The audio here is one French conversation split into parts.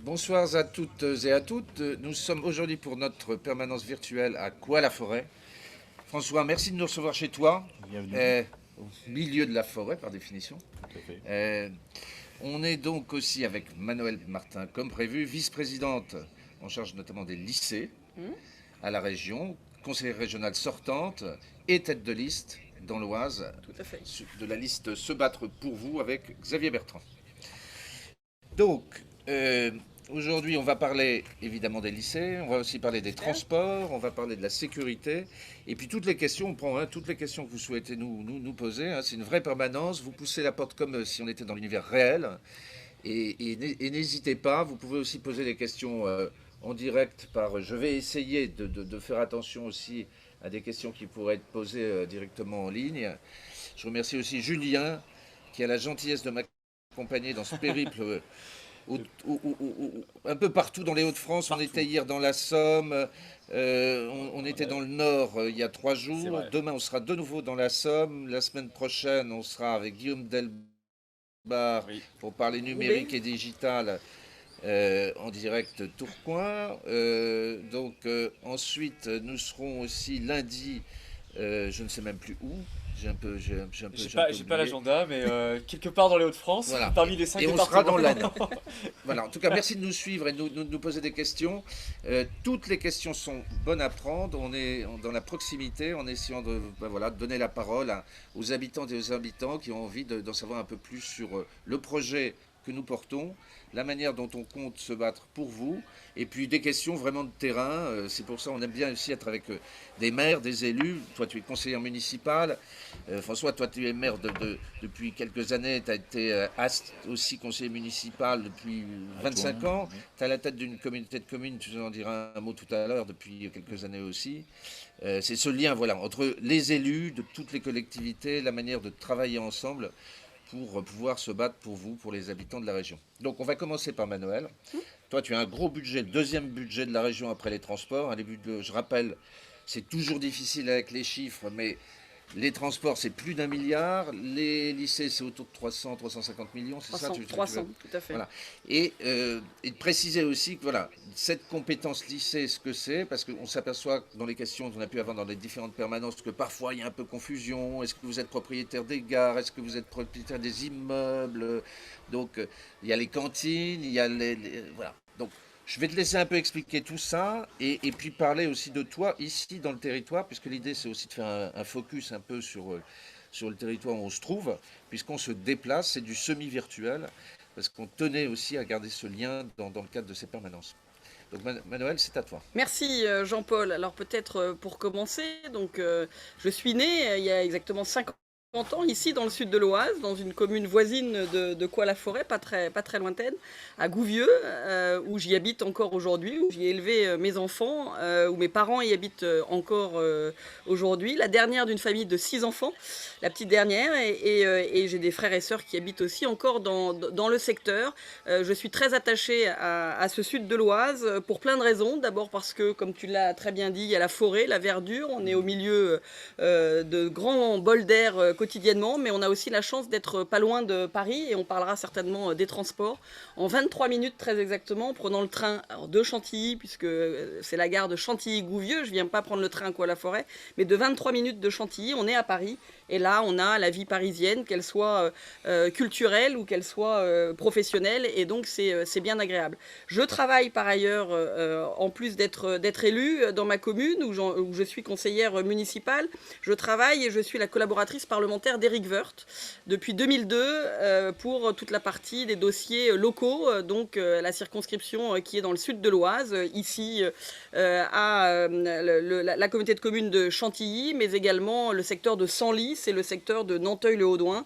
Bonsoir à toutes et à toutes. Nous sommes aujourd'hui pour notre permanence virtuelle à Coix-la-Forêt. François, merci de nous recevoir chez toi, Bienvenue. au milieu de la forêt par définition. Tout à fait. Euh, on est donc aussi avec Manuel Martin, comme prévu, vice-présidente en charge notamment des lycées à la région, conseillère régionale sortante et tête de liste dans l'Oise Tout à fait. de la liste Se battre pour vous avec Xavier Bertrand. Donc, euh, aujourd'hui, on va parler évidemment des lycées, on va aussi parler des Super. transports, on va parler de la sécurité, et puis toutes les questions, on prend toutes les questions que vous souhaitez nous poser. C'est une vraie permanence, vous poussez la porte comme si on était dans l'univers réel, et n'hésitez pas, vous pouvez aussi poser des questions en direct je vais essayer de faire attention aussi à des questions qui pourraient être posées directement en ligne. Je remercie aussi Julien, qui a la gentillesse de m'accompagner dans ce périple un peu partout dans les Hauts-de-France. On Partout. était hier dans la Somme, on était dans le Nord il y a 3 jours. Vrai. Demain, on sera de nouveau dans la Somme. La semaine prochaine, on sera avec Guillaume Delbar Oui. pour parler numérique et digital en direct Tourcoing. Ensuite, nous serons aussi lundi, je ne sais même plus où. J'ai pas l'agenda, mais quelque part dans les Hauts-de-France, Voilà. parmi les 5 Et on départements. sera dans l'Aisne. Voilà. En tout cas, merci de nous suivre et de nous poser des questions. Toutes les questions sont bonnes à prendre. On est dans la proximité, en essayant de donner la parole aux habitantes et aux habitants qui ont envie d'en savoir un peu plus sur le projet que nous portons, la manière dont on compte se battre pour vous, et puis des questions vraiment de terrain. C'est pour ça qu'on aime bien aussi être avec des maires, des élus. Toi, tu es conseillère municipale. François, toi, tu es maire depuis quelques années. Tu as été aussi conseiller municipal depuis À 25 Tournon, ans. oui. Tu es à la tête d'une communauté de communes, tu nous en diras un mot tout à l'heure, depuis quelques années aussi. C'est ce lien entre les élus de toutes les collectivités, la manière de travailler ensemble pour pouvoir se battre pour vous, pour les habitants de la région. Donc on va commencer par Manuel. Toi, tu as un gros budget, le deuxième budget de la région après les transports. Je rappelle, c'est toujours difficile avec les chiffres, mais les transports, c'est plus d'1 milliard. Les lycées, c'est autour de 300, 350 millions, c'est ça 300, tout à fait. Voilà. Et de préciser aussi que voilà, cette compétence lycée, ce que c'est, parce qu'on s'aperçoit dans les questions qu'on a pu avoir dans les différentes permanences que parfois il y a un peu confusion. Est-ce que vous êtes propriétaire des gares? Est-ce que vous êtes propriétaire des immeubles? Donc, il y a les cantines, il y a voilà. Donc, je vais te laisser un peu expliquer tout ça et puis parler aussi de toi ici dans le territoire, puisque l'idée c'est aussi de faire un focus un peu sur le territoire où on se trouve, puisqu'on se déplace, c'est du semi-virtuel, parce qu'on tenait aussi à garder ce lien dans le cadre de ces permanences. Donc Manuel, c'est à toi. Merci Jean-Paul. Alors peut-être pour commencer, je suis né il y a exactement 50 ans ici dans le sud de l'Oise, dans une commune voisine de Coix-la-Forêt, pas très lointaine, à Gouvieux, où j'y habite encore aujourd'hui, où j'y ai élevé mes enfants, où mes parents y habitent encore aujourd'hui. La dernière d'une famille de 6 enfants, la petite dernière, et j'ai des frères et sœurs qui habitent aussi encore dans le secteur. Je suis très attachée à ce sud de l'Oise pour plein de raisons. D'abord parce que, comme tu l'as très bien dit, il y a la forêt, la verdure. On est au milieu de grands bols d'air quotidiennement, mais on a aussi la chance d'être pas loin de Paris et on parlera certainement des transports. En 23 minutes très exactement, en prenant le train de Chantilly, puisque c'est la gare de Chantilly-Gouvieux, je viens pas prendre le train à Coix-la-Forêt, mais de 23 minutes de Chantilly, on est à Paris. Et là, on a la vie parisienne, qu'elle soit culturelle ou qu'elle soit professionnelle, et donc c'est bien agréable. Je travaille par ailleurs, en plus d'être élue dans ma commune, où je suis conseillère municipale, je travaille et je suis la collaboratrice parlementaire d'Éric Woerth depuis 2002 pour toute la partie des dossiers locaux, la circonscription qui est dans le sud de l'Oise, ici à la communauté de communes de Chantilly, mais également le secteur de Senlis, c'est le secteur de Nanteuil-le-Haudouin,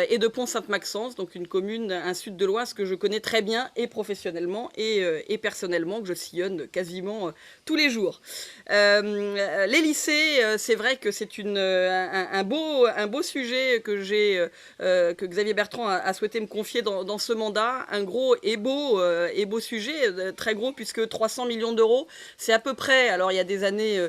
et de Pont-Sainte-Maxence, donc une commune, un sud de l'Oise que je connais très bien et professionnellement et personnellement, que je sillonne quasiment tous les jours. Les lycées, c'est vrai que c'est un beau sujet que Xavier Bertrand a souhaité me confier dans ce mandat, un gros et beau sujet, très gros puisque 300 millions d'euros, c'est à peu près, alors il y a des années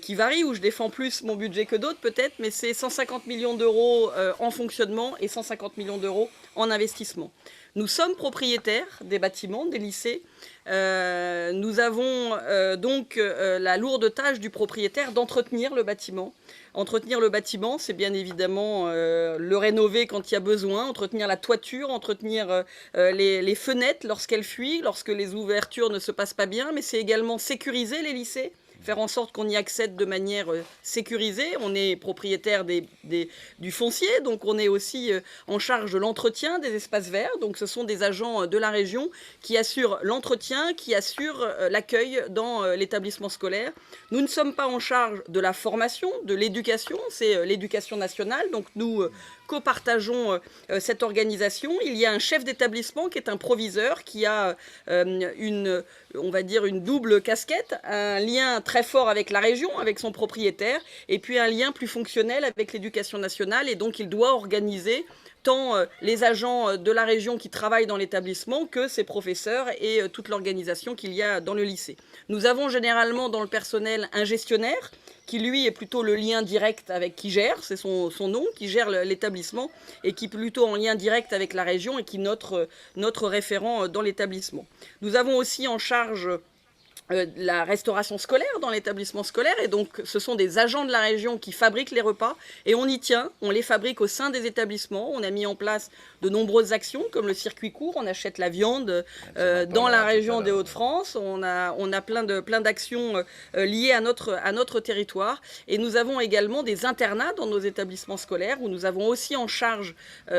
qui varient où je défends plus mon budget que d'autres peut-être, mais c'est 150 millions d'euros en fonctionnement et 150 millions d'euros en investissement. Nous sommes propriétaires des bâtiments, des lycées. Nous avons donc la lourde tâche du propriétaire d'entretenir le bâtiment. Entretenir le bâtiment, c'est bien évidemment le rénover quand il y a besoin, entretenir la toiture, entretenir les fenêtres lorsqu'elles fuient, lorsque les ouvertures ne se passent pas bien, mais c'est également sécuriser les lycées, faire en sorte qu'on y accède de manière sécurisée. On est propriétaire du foncier, donc on est aussi en charge de l'entretien des espaces verts. Donc ce sont des agents de la région qui assurent l'entretien, qui assurent l'accueil dans l'établissement scolaire. Nous ne sommes pas en charge de la formation, de l'éducation, c'est l'éducation nationale. Donc nous copartageons cette organisation. Il y a un chef d'établissement qui est un proviseur, qui a on va dire une double casquette, un lien très fort avec la région, avec son propriétaire, et puis un lien plus fonctionnel avec l'éducation nationale, et donc il doit organiser tant les agents de la région qui travaillent dans l'établissement que ses professeurs et toute l'organisation qu'il y a dans le lycée. Nous avons généralement dans le personnel un gestionnaire qui lui est plutôt le lien direct avec qui gère, c'est son nom, qui gère l'établissement et qui est plutôt en lien direct avec la région et qui est notre référent dans l'établissement. Nous avons aussi en charge la restauration scolaire dans l'établissement scolaire, et donc ce sont des agents de la région qui fabriquent les repas et on y tient, on les fabrique au sein des établissements. On a mis en place de nombreuses actions comme le circuit court, on achète la viande dans la région des Hauts-de-France, on a plein d'actions liées à notre territoire, et nous avons également des internats dans nos établissements scolaires où nous avons aussi en charge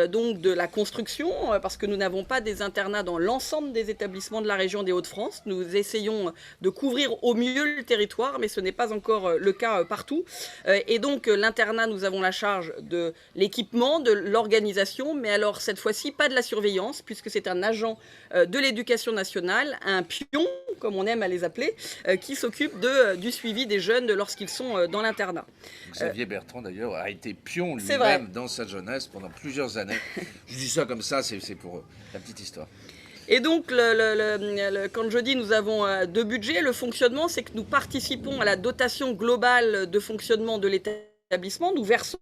donc de la construction, parce que nous n'avons pas des internats dans l'ensemble des établissements de la région des Hauts-de-France. Nous essayons de couvrir au mieux le territoire, mais ce n'est pas encore le cas partout. Et donc l'internat, nous avons la charge de l'équipement, de l'organisation, mais alors cette fois-ci pas de la surveillance, puisque c'est un agent de l'éducation nationale, un pion, comme on aime à les appeler, qui s'occupe du suivi des jeunes lorsqu'ils sont dans l'internat. Xavier Bertrand d'ailleurs a été pion lui-même dans sa jeunesse pendant plusieurs années. Je dis ça comme ça, c'est pour la petite histoire. Et donc, quand je dis nous avons deux budgets, le fonctionnement, c'est que nous participons à la dotation globale de fonctionnement de l'établissement. Nous versons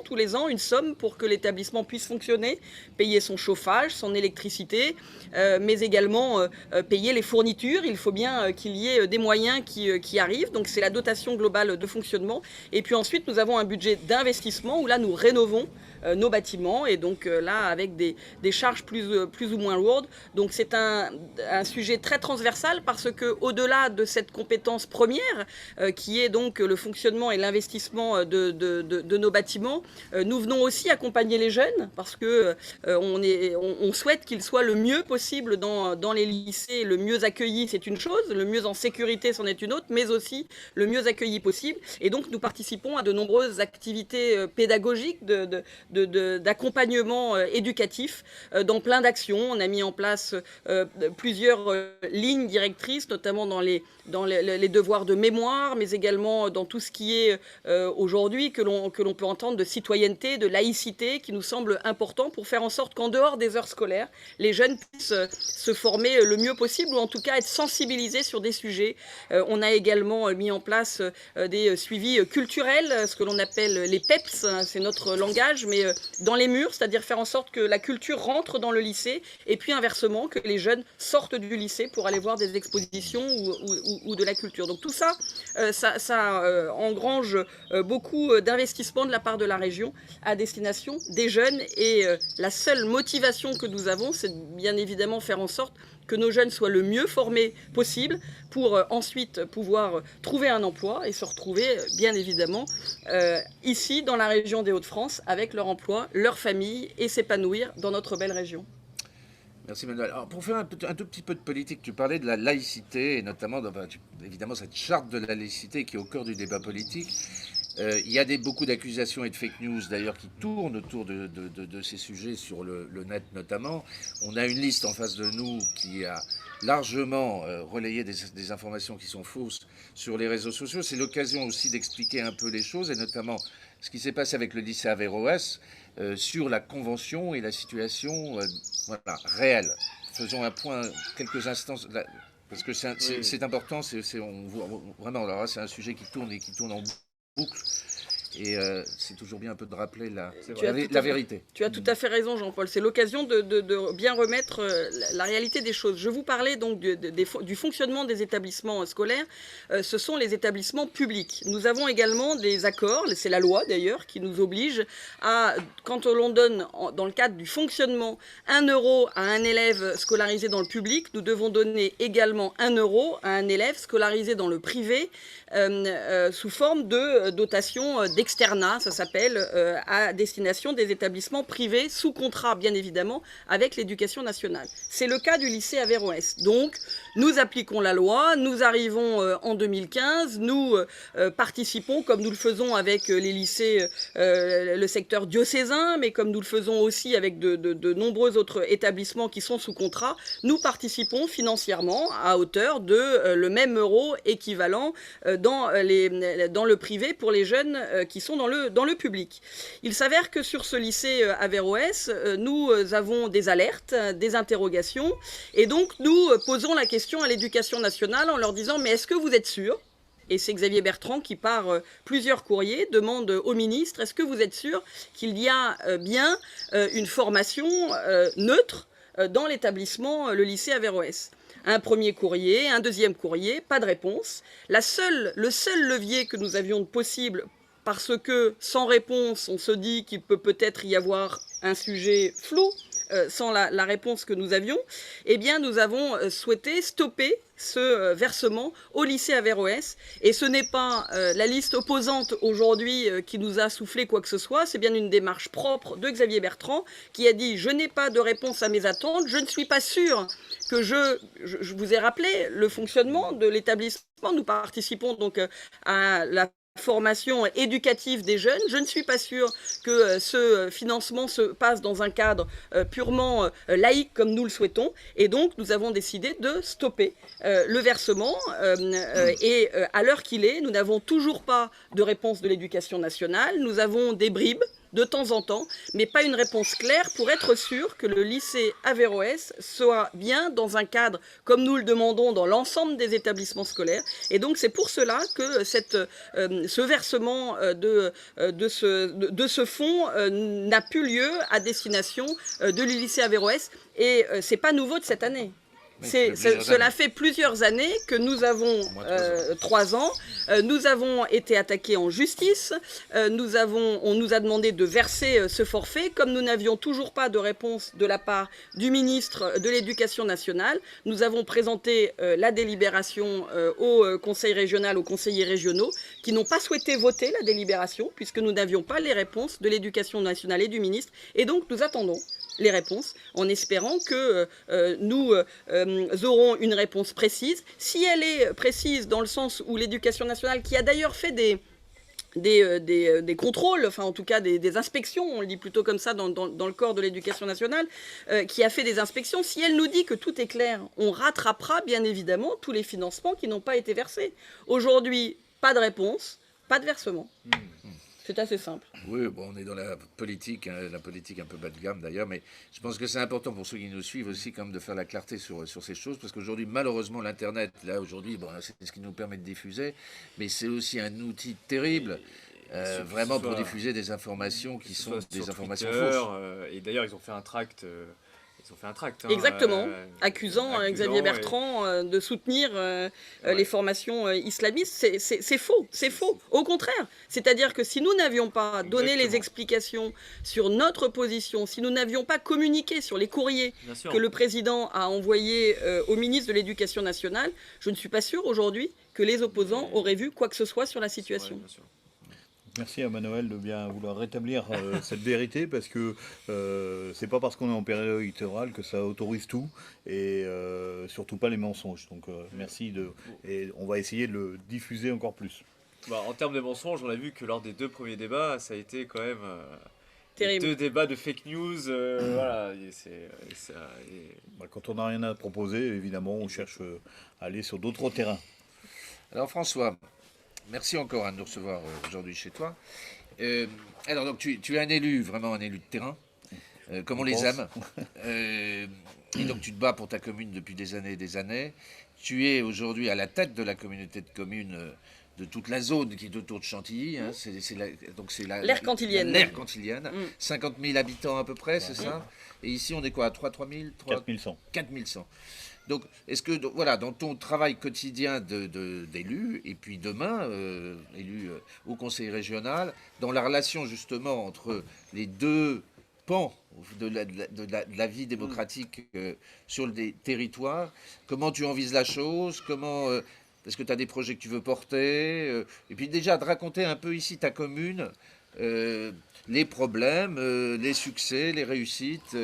tous les ans une somme pour que l'établissement puisse fonctionner, payer son chauffage, son électricité, mais également payer les fournitures. Il faut bien qu'il y ait des moyens qui arrivent. Donc c'est la dotation globale de fonctionnement. Et puis ensuite, nous avons un budget d'investissement où là, nous rénovons nos bâtiments, et donc là avec des charges plus ou moins lourdes. Donc c'est un sujet très transversal, parce que au-delà de cette compétence première qui est donc le fonctionnement et l'investissement de nos bâtiments, nous venons aussi accompagner les jeunes, parce que on souhaite qu'ils soient le mieux possible dans les lycées. Le mieux accueillis, c'est une chose, le mieux en sécurité, c'en est une autre, mais aussi le mieux accueilli possible. Et donc nous participons à de nombreuses activités pédagogiques d'accompagnement éducatif dans plein d'actions. On a mis en place plusieurs lignes directrices, notamment dans les devoirs de mémoire, mais également dans tout ce qui est aujourd'hui que l'on peut entendre de citoyenneté, de laïcité, qui nous semble important pour faire en sorte qu'en dehors des heures scolaires, les jeunes puissent se former le mieux possible, ou en tout cas être sensibilisés sur des sujets. On a également mis en place des suivis culturels, ce que l'on appelle les PEPS, c'est notre langage, mais dans les murs, c'est-à-dire faire en sorte que la culture rentre dans le lycée, et puis inversement, que les jeunes sortent du lycée pour aller voir des expositions ou de la culture. Donc tout ça, ça engrange beaucoup d'investissements de la part de la région à destination des jeunes, et la seule motivation que nous avons, c'est bien évidemment faire en sorte que nos jeunes soient le mieux formés possible pour ensuite pouvoir trouver un emploi et se retrouver bien évidemment ici dans la région des Hauts-de-France avec leur emploi, leur famille, et s'épanouir dans notre belle région. Merci Manuel. Alors, pour faire un tout petit peu de politique, tu parlais de la laïcité, et notamment évidemment cette charte de la laïcité qui est au cœur du débat politique. Il y a beaucoup d'accusations et de fake news d'ailleurs qui tournent autour de ces sujets sur le net notamment. On a une liste en face de nous qui a largement relayé des informations qui sont fausses sur les réseaux sociaux. C'est l'occasion aussi d'expliquer un peu les choses, et notamment ce qui s'est passé avec le lycée Averroès sur la convention et la situation réelle. Faisons un point quelques instants là, parce que c'est important. Vraiment, alors là, c'est un sujet qui tourne en boucle. Et c'est toujours bien un peu de rappeler la vérité. Tu as tout à fait raison, Jean-Paul. C'est l'occasion de bien remettre la réalité des choses. Je vous parlais donc du fonctionnement des établissements scolaires. Ce sont les établissements publics. Nous avons également des accords, c'est la loi d'ailleurs, qui nous oblige à, quand l'on donne, dans le cadre du fonctionnement, 1 euro à un élève scolarisé dans le public, nous devons donner également 1 euro à un élève scolarisé dans le privé, sous forme de dotation d'externat, ça s'appelle, à destination des établissements privés, sous contrat bien évidemment, avec l'éducation nationale. C'est le cas du lycée Averroès. Donc, nous appliquons la loi, nous arrivons en 2015, nous participons, comme nous le faisons avec les lycées, le secteur diocésain, mais comme nous le faisons aussi avec de nombreux autres établissements qui sont sous contrat, nous participons financièrement à hauteur de le même euro équivalent dans le privé pour les jeunes qui sont dans le public. Il s'avère que sur ce lycée Averroès, nous avons des alertes, des interrogations, et donc nous posons la question à l'éducation nationale en leur disant « mais est-ce que vous êtes sûr ?» Et c'est Xavier Bertrand qui, par plusieurs courriers, demande au ministre « est-ce que vous êtes sûr qu'il y a bien une formation neutre dans l'établissement, le lycée Averroès ?» Un premier courrier, un deuxième courrier, pas de réponse. Le seul levier que nous avions de possible, parce que sans réponse, on se dit qu'il peut-être y avoir un sujet flou, sans la réponse que nous avions, eh bien nous avons souhaité stopper ce versement au lycée Averroès. Et ce n'est pas la liste opposante aujourd'hui qui nous a soufflé quoi que ce soit, c'est bien une démarche propre de Xavier Bertrand qui a dit « je n'ai pas de réponse à mes attentes, je ne suis pas sûr que je vous ai rappelé le fonctionnement de l'établissement. Nous participons donc à la formation éducative des jeunes. Je ne suis pas sûre que ce financement se passe dans un cadre purement laïque comme nous le souhaitons. Et donc, nous avons décidé de stopper le versement. Et à l'heure qu'il est, nous n'avons toujours pas de réponse de l'éducation nationale. Nous avons des bribes de temps en temps, mais pas une réponse claire pour être sûr que le lycée Averroès soit bien dans un cadre comme nous le demandons dans l'ensemble des établissements scolaires. Et donc c'est pour cela que ce versement de ce fonds n'a plus lieu à destination de le lycée Averroès. Et c'est pas nouveau de cette année. Cela fait plusieurs années que nous avons 3 ans. Nous avons été attaqués en justice. On nous a demandé de verser ce forfait. Comme nous n'avions toujours pas de réponse de la part du ministre de l'Éducation nationale, nous avons présenté la délibération au conseil régional, aux conseillers régionaux, qui n'ont pas souhaité voter la délibération, puisque nous n'avions pas les réponses de l'Éducation nationale et du ministre. Et donc, nous attendons les réponses, en espérant que nous aurons une réponse précise. Si elle est précise dans le sens où l'éducation nationale, qui a d'ailleurs fait des contrôles, enfin en tout cas des inspections, on le dit plutôt comme ça dans le corps de l'éducation nationale, qui a fait des inspections, si elle nous dit que tout est clair, on rattrapera bien évidemment tous les financements qui n'ont pas été versés. Aujourd'hui, pas de réponse, pas de versement. C'est assez simple. Oui, bon, on est dans la politique un peu bas de gamme d'ailleurs, mais je pense que c'est important pour ceux qui nous suivent aussi quand même de faire la clarté sur ces choses, parce qu'aujourd'hui, malheureusement, l'Internet, là, aujourd'hui, bon, c'est ce qui nous permet de diffuser, mais c'est aussi un outil terrible, vraiment pour diffuser des informations qui sont des informations fausses. Et d'ailleurs, ils ont fait un tract... Exactement, accusant Xavier Bertrand de soutenir les formations islamistes. C'est faux. Au contraire, c'est-à-dire que si nous n'avions pas donné les explications sur notre position, si nous n'avions pas communiqué sur les courriers que le président a envoyés au ministre de l'Éducation nationale, je ne suis pas sûr aujourd'hui que les opposants auraient vu quoi que ce soit sur la situation. Merci à Manuel de bien vouloir rétablir cette vérité, parce que c'est pas parce qu'on est en période électorale que ça autorise tout, et surtout pas les mensonges. Donc merci, et on va essayer de le diffuser encore plus. En termes de mensonges, on a vu que lors des 2 premiers débats, ça a été quand même terrible. 2 débats de fake news. Voilà, Quand on n'a rien à proposer, évidemment, on cherche à aller sur d'autres terrains. Alors François, merci encore de nous recevoir aujourd'hui chez toi. Alors, donc, tu es un élu, vraiment un élu de terrain, comme on les aime. Et donc, tu te bats pour ta commune depuis des années et des années. Tu es aujourd'hui à la tête de la communauté de communes de toute la zone qui est autour de Chantilly. Hein, donc c'est l'aire cantilienne. L'aire cantilienne. 50 000 habitants à peu près, c'est ça. Et ici, on est quoi, à 3 000 4100. 4100. Donc, est-ce que, voilà, dans ton travail quotidien d'élu, et puis demain, élu au conseil régional, dans la relation justement entre les deux pans de la vie démocratique sur le territoire, comment tu envisages la chose, est-ce que tu as des projets que tu veux porter, et puis déjà de raconter un peu ici ta commune, les problèmes, les succès, les réussites,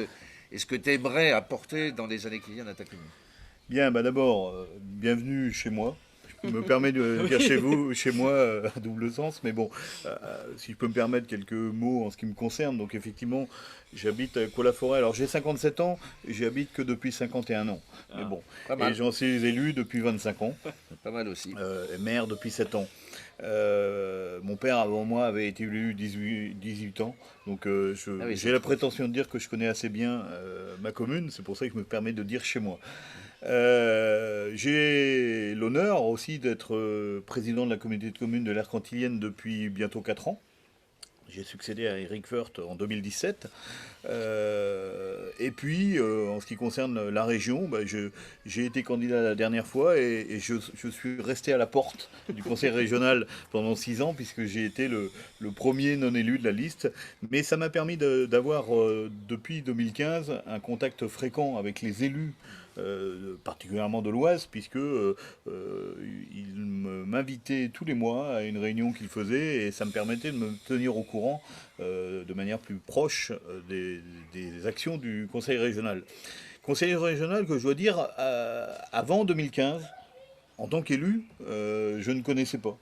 et ce que tu aimerais apporter dans les années qui viennent à ta commune. Bien, d'abord, bienvenue chez moi. Je me permets de dire chez moi, à double sens, mais bon, si je peux me permettre quelques mots en ce qui me concerne. Donc effectivement, j'habite à Cours-la-Forêt. Alors j'ai 57 ans, j'y habite que depuis 51 ans. Mais bon, et j'en suis élu depuis 25 ans. Pas mal aussi. Maire depuis 7 ans. Mon père avant moi avait été élu 18 ans, donc j'ai la prétention de dire que je connais assez bien ma commune, c'est pour ça que je me permets de dire chez moi. J'ai l'honneur aussi d'être président de la communauté de communes de l'aire cantilienne depuis bientôt 4 ans. J'ai succédé à Eric Woerth en 2017. Et puis, en ce qui concerne la région, j'ai été candidat la dernière fois et je suis resté à la porte du conseil régional pendant 6 ans, puisque j'ai été le premier non élu de la liste. Mais ça m'a permis d'avoir, depuis 2015, un contact fréquent avec les élus, particulièrement de l'Oise, puisque il m'invitait tous les mois à une réunion qu'il faisait, et ça me permettait de me tenir au courant de manière plus proche des actions du conseil régional. Conseil régional que je dois dire, avant 2015, en tant qu'élu, je ne connaissais pas.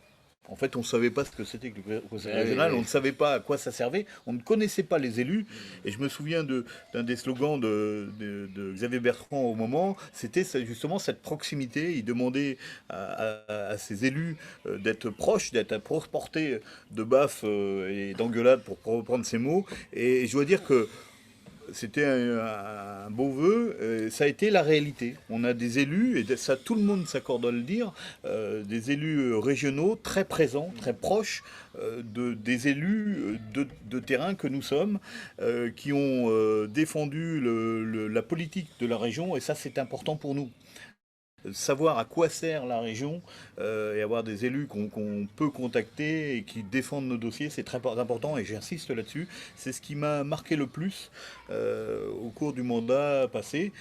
En fait, on ne savait pas ce que c'était que le conseil régional, on ne savait pas à quoi ça servait, on ne connaissait pas les élus. Et je me souviens d'un des slogans de Xavier Bertrand au moment, c'était justement cette proximité. Il demandait à ses élus d'être proches, d'être à portée de baffes et d'engueulades, pour reprendre ses mots. Et je dois dire que c'était un beau vœu, ça a été la réalité. On a des élus, et ça tout le monde s'accorde à le dire, des élus régionaux très présents, très proches des élus de terrain que nous sommes, qui ont défendu la politique de la région, et ça c'est important pour nous. Savoir à quoi sert la région et avoir des élus qu'on peut contacter et qui défendent nos dossiers, c'est très important, et j'insiste là-dessus. C'est ce qui m'a marqué le plus au cours du mandat passé.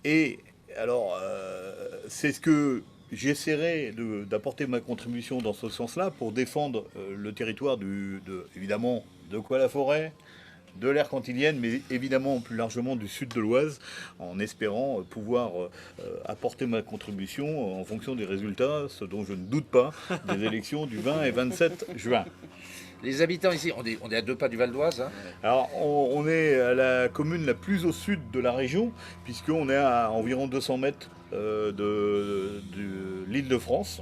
Et alors, c'est ce que j'essaierai d'apporter ma contribution dans ce sens-là pour défendre le territoire évidemment de Cours-la-Forêt, de l'aire cantilienne, mais évidemment plus largement du sud de l'Oise, en espérant pouvoir apporter ma contribution en fonction des résultats, ce dont je ne doute pas, des élections du 20 et 27 juin. Les habitants ici, on est à 2 pas du Val d'Oise. Hein. Alors, on est à la commune la plus au sud de la région, puisqu'on est à environ 200 mètres de l'Île-de-France.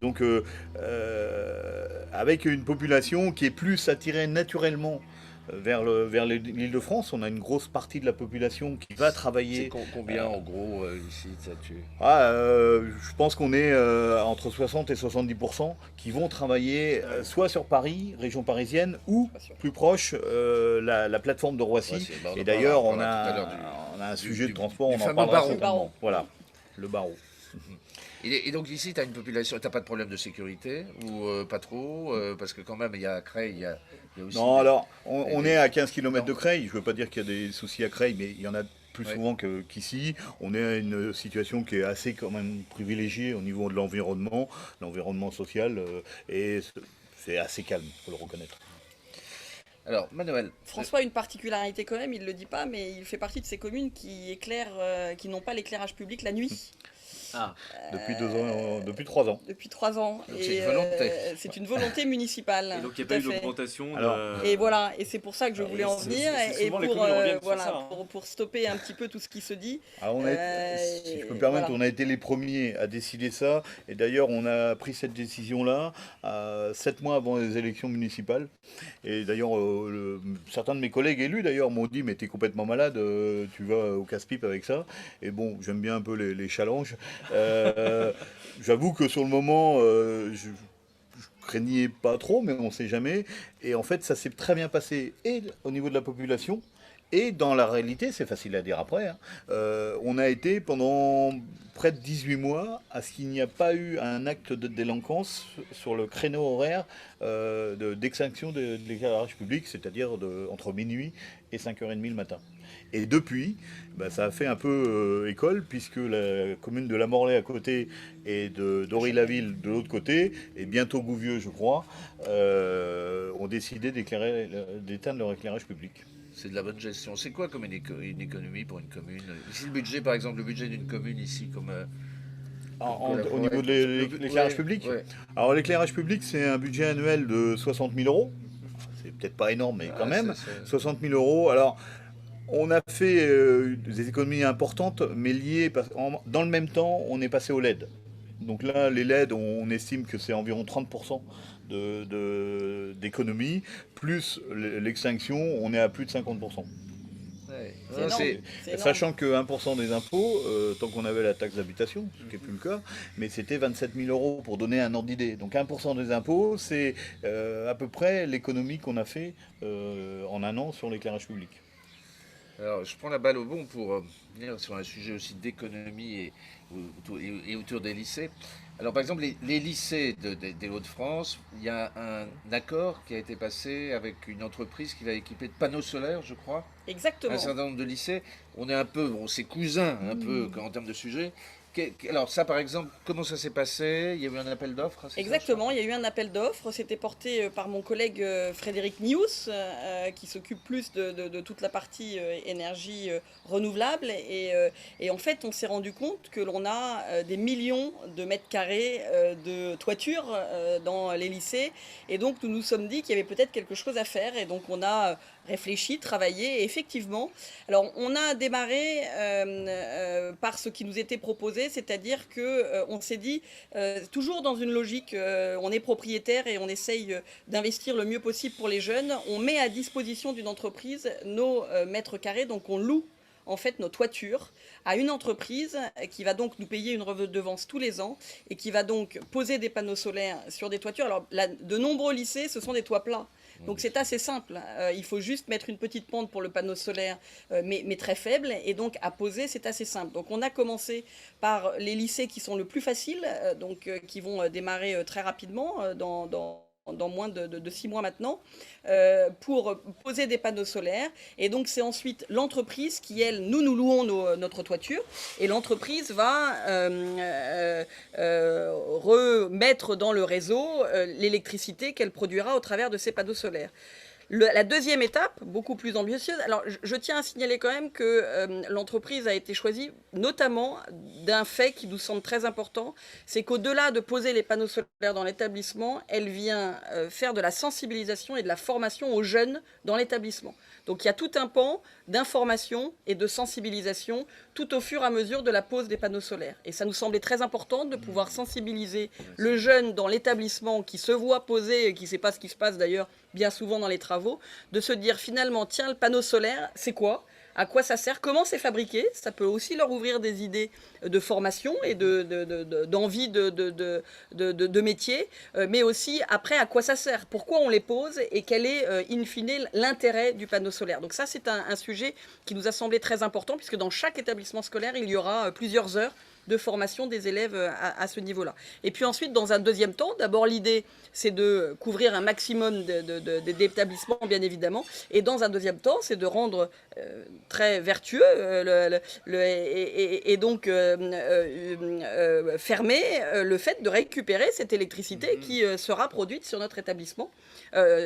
Donc, avec une population qui est plus attirée naturellement vers l'Île-de-France. On a une grosse partie de la population qui va travailler. C'est combien en gros ici je pense qu'on est entre 60 et 70% qui vont travailler soit sur Paris, région parisienne, ou plus proche la plateforme de Roissy. Et d'ailleurs, on a un sujet de transport, on en parlera certainement. Voilà, le barreau. Et donc ici, tu as une population, tu n'as pas de problème de sécurité ou pas trop parce que quand même, il y a Creil, il y a aussi... Non, alors, on est à 15 km de Creil. Je ne veux pas dire qu'il y a des soucis à Creil, mais il y en a plus souvent qu'ici. On est à une situation qui est assez quand même privilégiée au niveau de l'environnement social, et c'est assez calme, il faut le reconnaître. Alors, Manuel. François a une particularité quand même, il ne le dit pas, mais il fait partie de ces communes qui n'ont pas l'éclairage public la nuit. Depuis 3 ans. Depuis 3 ans. Donc c'est une volonté. C'est une volonté municipale. Et donc il n'y a pas eu d'augmentation. Et voilà, et c'est pour ça que je voulais en venir, pour stopper un petit peu tout ce qui se dit. Alors si je peux me permettre, on a été les premiers à décider ça, et d'ailleurs on a pris cette décision-là 7 mois avant les élections municipales. Et d'ailleurs, certains de mes collègues élus d'ailleurs m'ont dit, mais t'es complètement malade, tu vas au casse-pipe avec ça. Et bon, j'aime bien un peu les challenges. J'avoue que sur le moment, craignait pas trop, mais on ne sait jamais. Et en fait, ça s'est très bien passé et au niveau de la population. Et dans la réalité, c'est facile à dire après, hein, on a été pendant près de 18 mois à ce qu'il n'y a pas eu un acte de délinquance sur le créneau horaire d'extinction de l'éclairage public, c'est-à-dire entre minuit et 5h30 le matin. Et depuis, ça a fait un peu école, puisque la commune de La Morlaix à côté et d'Ory-la-Ville de l'autre côté, et bientôt Gouvieux je crois, ont décidé d'éteindre leur éclairage public. C'est de la bonne gestion. C'est quoi comme une économie pour une commune? Ici, le budget, par exemple, le budget d'une commune ici, comme... Au niveau de l'éclairage public. Ouais. Alors l'éclairage public, c'est un budget annuel de 60 000 euros. C'est peut-être pas énorme, mais quand même. 60 000 euros. Alors, on a fait des économies importantes, mais liées... Dans le même temps, on est passé au LED. Donc là, les LED, on estime que c'est environ 30% d'économie, plus l'extinction, on est à plus de 50%. Ouais. Sachant que 1% des impôts, tant qu'on avait la taxe d'habitation, ce qui n'est plus le cas, mais c'était 27 000 euros pour donner un ordre d'idée. Donc 1% des impôts, c'est à peu près l'économie qu'on a fait en un an sur l'éclairage public. Alors, je prends la balle au bon pour venir sur un sujet aussi d'économie et autour des lycées. Alors, par exemple, les lycées des Hauts-de-France, il y a un accord qui a été passé avec une entreprise qui va équiper de panneaux solaires, je crois. Exactement. Un certain nombre de lycées. On est un peu, c'est cousins un peu en termes de sujet. Alors ça, par exemple, comment ça s'est passé? Il y a eu un appel d'offres? Exactement, il y a eu un appel d'offres. C'était porté par mon collègue Frédéric Nious, qui s'occupe plus de toute la partie énergie renouvelable. Et en fait, on s'est rendu compte que l'on a des millions de mètres carrés de toiture dans les lycées. Et donc, nous nous sommes dit qu'il y avait peut-être quelque chose à faire. Et donc, on a réfléchi, travaillé. Et effectivement, alors on a démarré par ce qui nous était proposé, c'est-à-dire que on s'est dit, toujours dans une logique, on est propriétaire et on essaye d'investir le mieux possible pour les jeunes, on met à disposition d'une entreprise nos mètres carrés, donc on loue en fait nos toitures à une entreprise qui va donc nous payer une redevance tous les ans et qui va donc poser des panneaux solaires sur des toitures. Alors de nombreux lycées, ce sont des toits plats. Donc c'est assez simple, il faut juste mettre une petite pente pour le panneau solaire, mais très faible, et donc à poser c'est assez simple. Donc on a commencé par les lycées qui sont le plus faciles, qui vont démarrer très rapidement dans moins de 6 mois maintenant, pour poser des panneaux solaires. Et donc c'est ensuite l'entreprise qui, elle, nous louons notre toiture, et l'entreprise va remettre dans le réseau l'électricité qu'elle produira au travers de ces panneaux solaires. La deuxième étape, beaucoup plus ambitieuse, alors je tiens à signaler quand même que l'entreprise a été choisie notamment d'un fait qui nous semble très important, c'est qu'au-delà de poser les panneaux solaires dans l'établissement, elle vient faire de la sensibilisation et de la formation aux jeunes dans l'établissement. Donc il y a tout un pan d'information et de sensibilisation tout au fur et à mesure de la pose des panneaux solaires. Et ça nous semblait très important de pouvoir sensibiliser le jeune dans l'établissement qui se voit poser, qui ne sait pas ce qui se passe d'ailleurs bien souvent dans les travaux, de se dire finalement, tiens, le panneau solaire, c'est quoi ? À quoi ça sert? Comment c'est fabriqué? Ça peut aussi leur ouvrir des idées de formation et d'envie de métier, mais aussi après à quoi ça sert? Pourquoi on les pose et quel est in fine l'intérêt du panneau solaire? Donc ça c'est un sujet qui nous a semblé très important puisque dans chaque établissement scolaire il y aura plusieurs heures de formation des élèves à ce niveau-là. Et puis ensuite, dans un deuxième temps, d'abord l'idée, c'est de couvrir un maximum d'établissements, bien évidemment, et dans un deuxième temps, c'est de rendre très vertueux et donc fermer le fait de récupérer cette électricité qui sera produite sur notre établissement,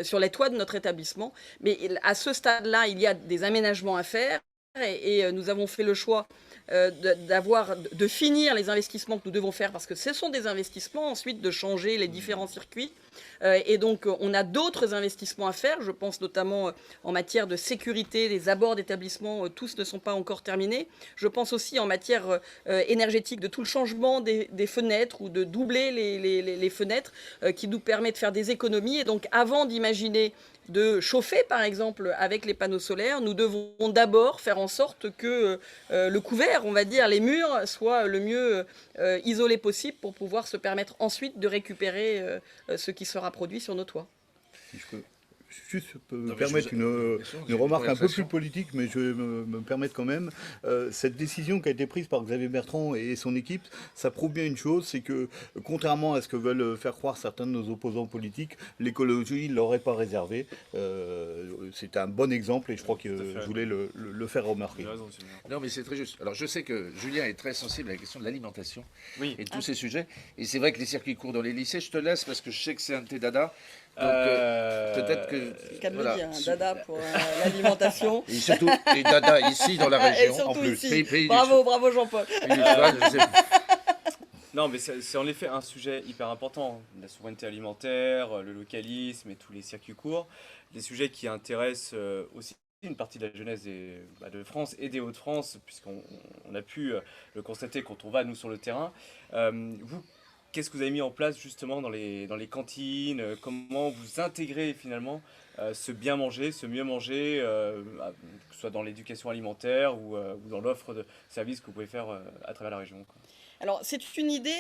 sur les toits de notre établissement. Mais à ce stade-là, il y a des aménagements à faire et nous avons fait le choix de finir les investissements que nous devons faire parce que ce sont des investissements, ensuite de changer les différents circuits et donc on a d'autres investissements à faire, je pense notamment en matière de sécurité, les abords d'établissements, tous ne sont pas encore terminés, je pense aussi en matière énergétique de tout le changement des fenêtres ou de doubler les fenêtres qui nous permet de faire des économies et donc avant d'imaginer de chauffer, par exemple, avec les panneaux solaires, nous devons d'abord faire en sorte que le couvert, on va dire, les murs, soient le mieux isolés possible pour pouvoir se permettre ensuite de récupérer ce qui sera produit sur nos toits. Si je peux juste me permettre une remarque un peu plus politique, mais je vais me permettre quand même. Cette décision qui a été prise par Xavier Bertrand et son équipe, ça prouve bien une chose, c'est que contrairement à ce que veulent faire croire certains de nos opposants politiques, l'écologie ne l'aurait pas réservé. C'est un bon exemple et je crois que je voulais le faire remarquer. Non, mais c'est très juste. Alors, je sais que Julien est très sensible à la question de l'alimentation et de tous ces sujets. Et c'est vrai que les circuits courts dans les lycées, je te laisse parce que je sais que c'est un de tes dadas. Donc, peut-être que. C'est le cas de le dire, dada pour l'alimentation. Et surtout, et dada ici dans la région. Et surtout en plus. ici. Bravo Jean-Paul. Non, mais c'est en effet un sujet hyper important. La souveraineté alimentaire, le localisme et tous les circuits courts. Des sujets qui intéressent aussi une partie de la jeunesse de France et des Hauts-de-France, puisqu'on a pu le constater quand on va, nous, sur le terrain. Vous, qu'est-ce que vous avez mis en place justement dans les cantines? Comment vous intégrez finalement ce bien manger, ce mieux manger, que ce soit dans l'éducation alimentaire ou dans l'offre de services que vous pouvez faire à travers la région, quoi. Alors, c'est une idée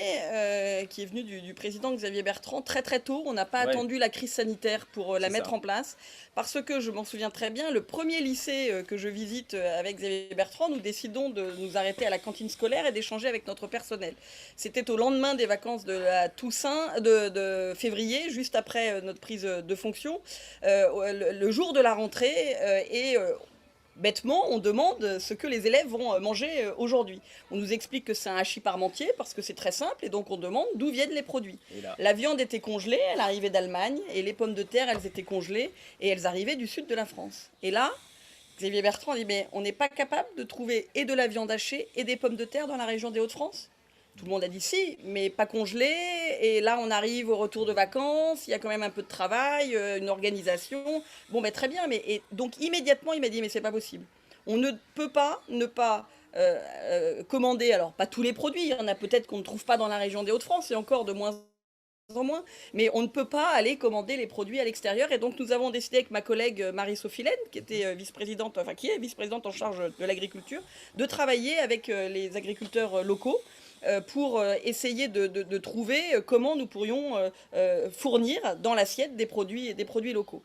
qui est venue du président Xavier Bertrand très très tôt. On n'a pas attendu la crise sanitaire pour la mettre en place. Parce que, je m'en souviens très bien, le premier lycée que je visite avec Xavier Bertrand, nous décidons de nous arrêter à la cantine scolaire et d'échanger avec notre personnel. C'était au lendemain des vacances de la Toussaint, de février, juste après notre prise de fonction, le jour de la rentrée. Bêtement, on demande ce que les élèves vont manger aujourd'hui. On nous explique que c'est un hachis parmentier parce que c'est très simple et donc on demande d'où viennent les produits. La viande était congelée, elle arrivait d'Allemagne et les pommes de terre, elles étaient congelées et elles arrivaient du sud de la France. Et là, Xavier Bertrand dit mais on n'est pas capable de trouver et de la viande hachée et des pommes de terre dans la région des Hauts-de-France ? Tout le monde a dit si, mais pas congelé. Et là, on arrive au retour de vacances. Il y a quand même un peu de travail, une organisation. Bon, ben très bien. Et donc, immédiatement, il m'a dit mais c'est pas possible. On ne peut pas ne pas commander. Alors, pas tous les produits. Il y en a peut-être qu'on ne trouve pas dans la région des Hauts-de-France et encore de moins en moins. Mais on ne peut pas aller commander les produits à l'extérieur. Et donc, nous avons décidé avec ma collègue Marie-Sophie Laine, qui est vice-présidente en charge de l'agriculture, de travailler avec les agriculteurs locaux pour essayer de trouver comment nous pourrions fournir dans l'assiette des produits locaux.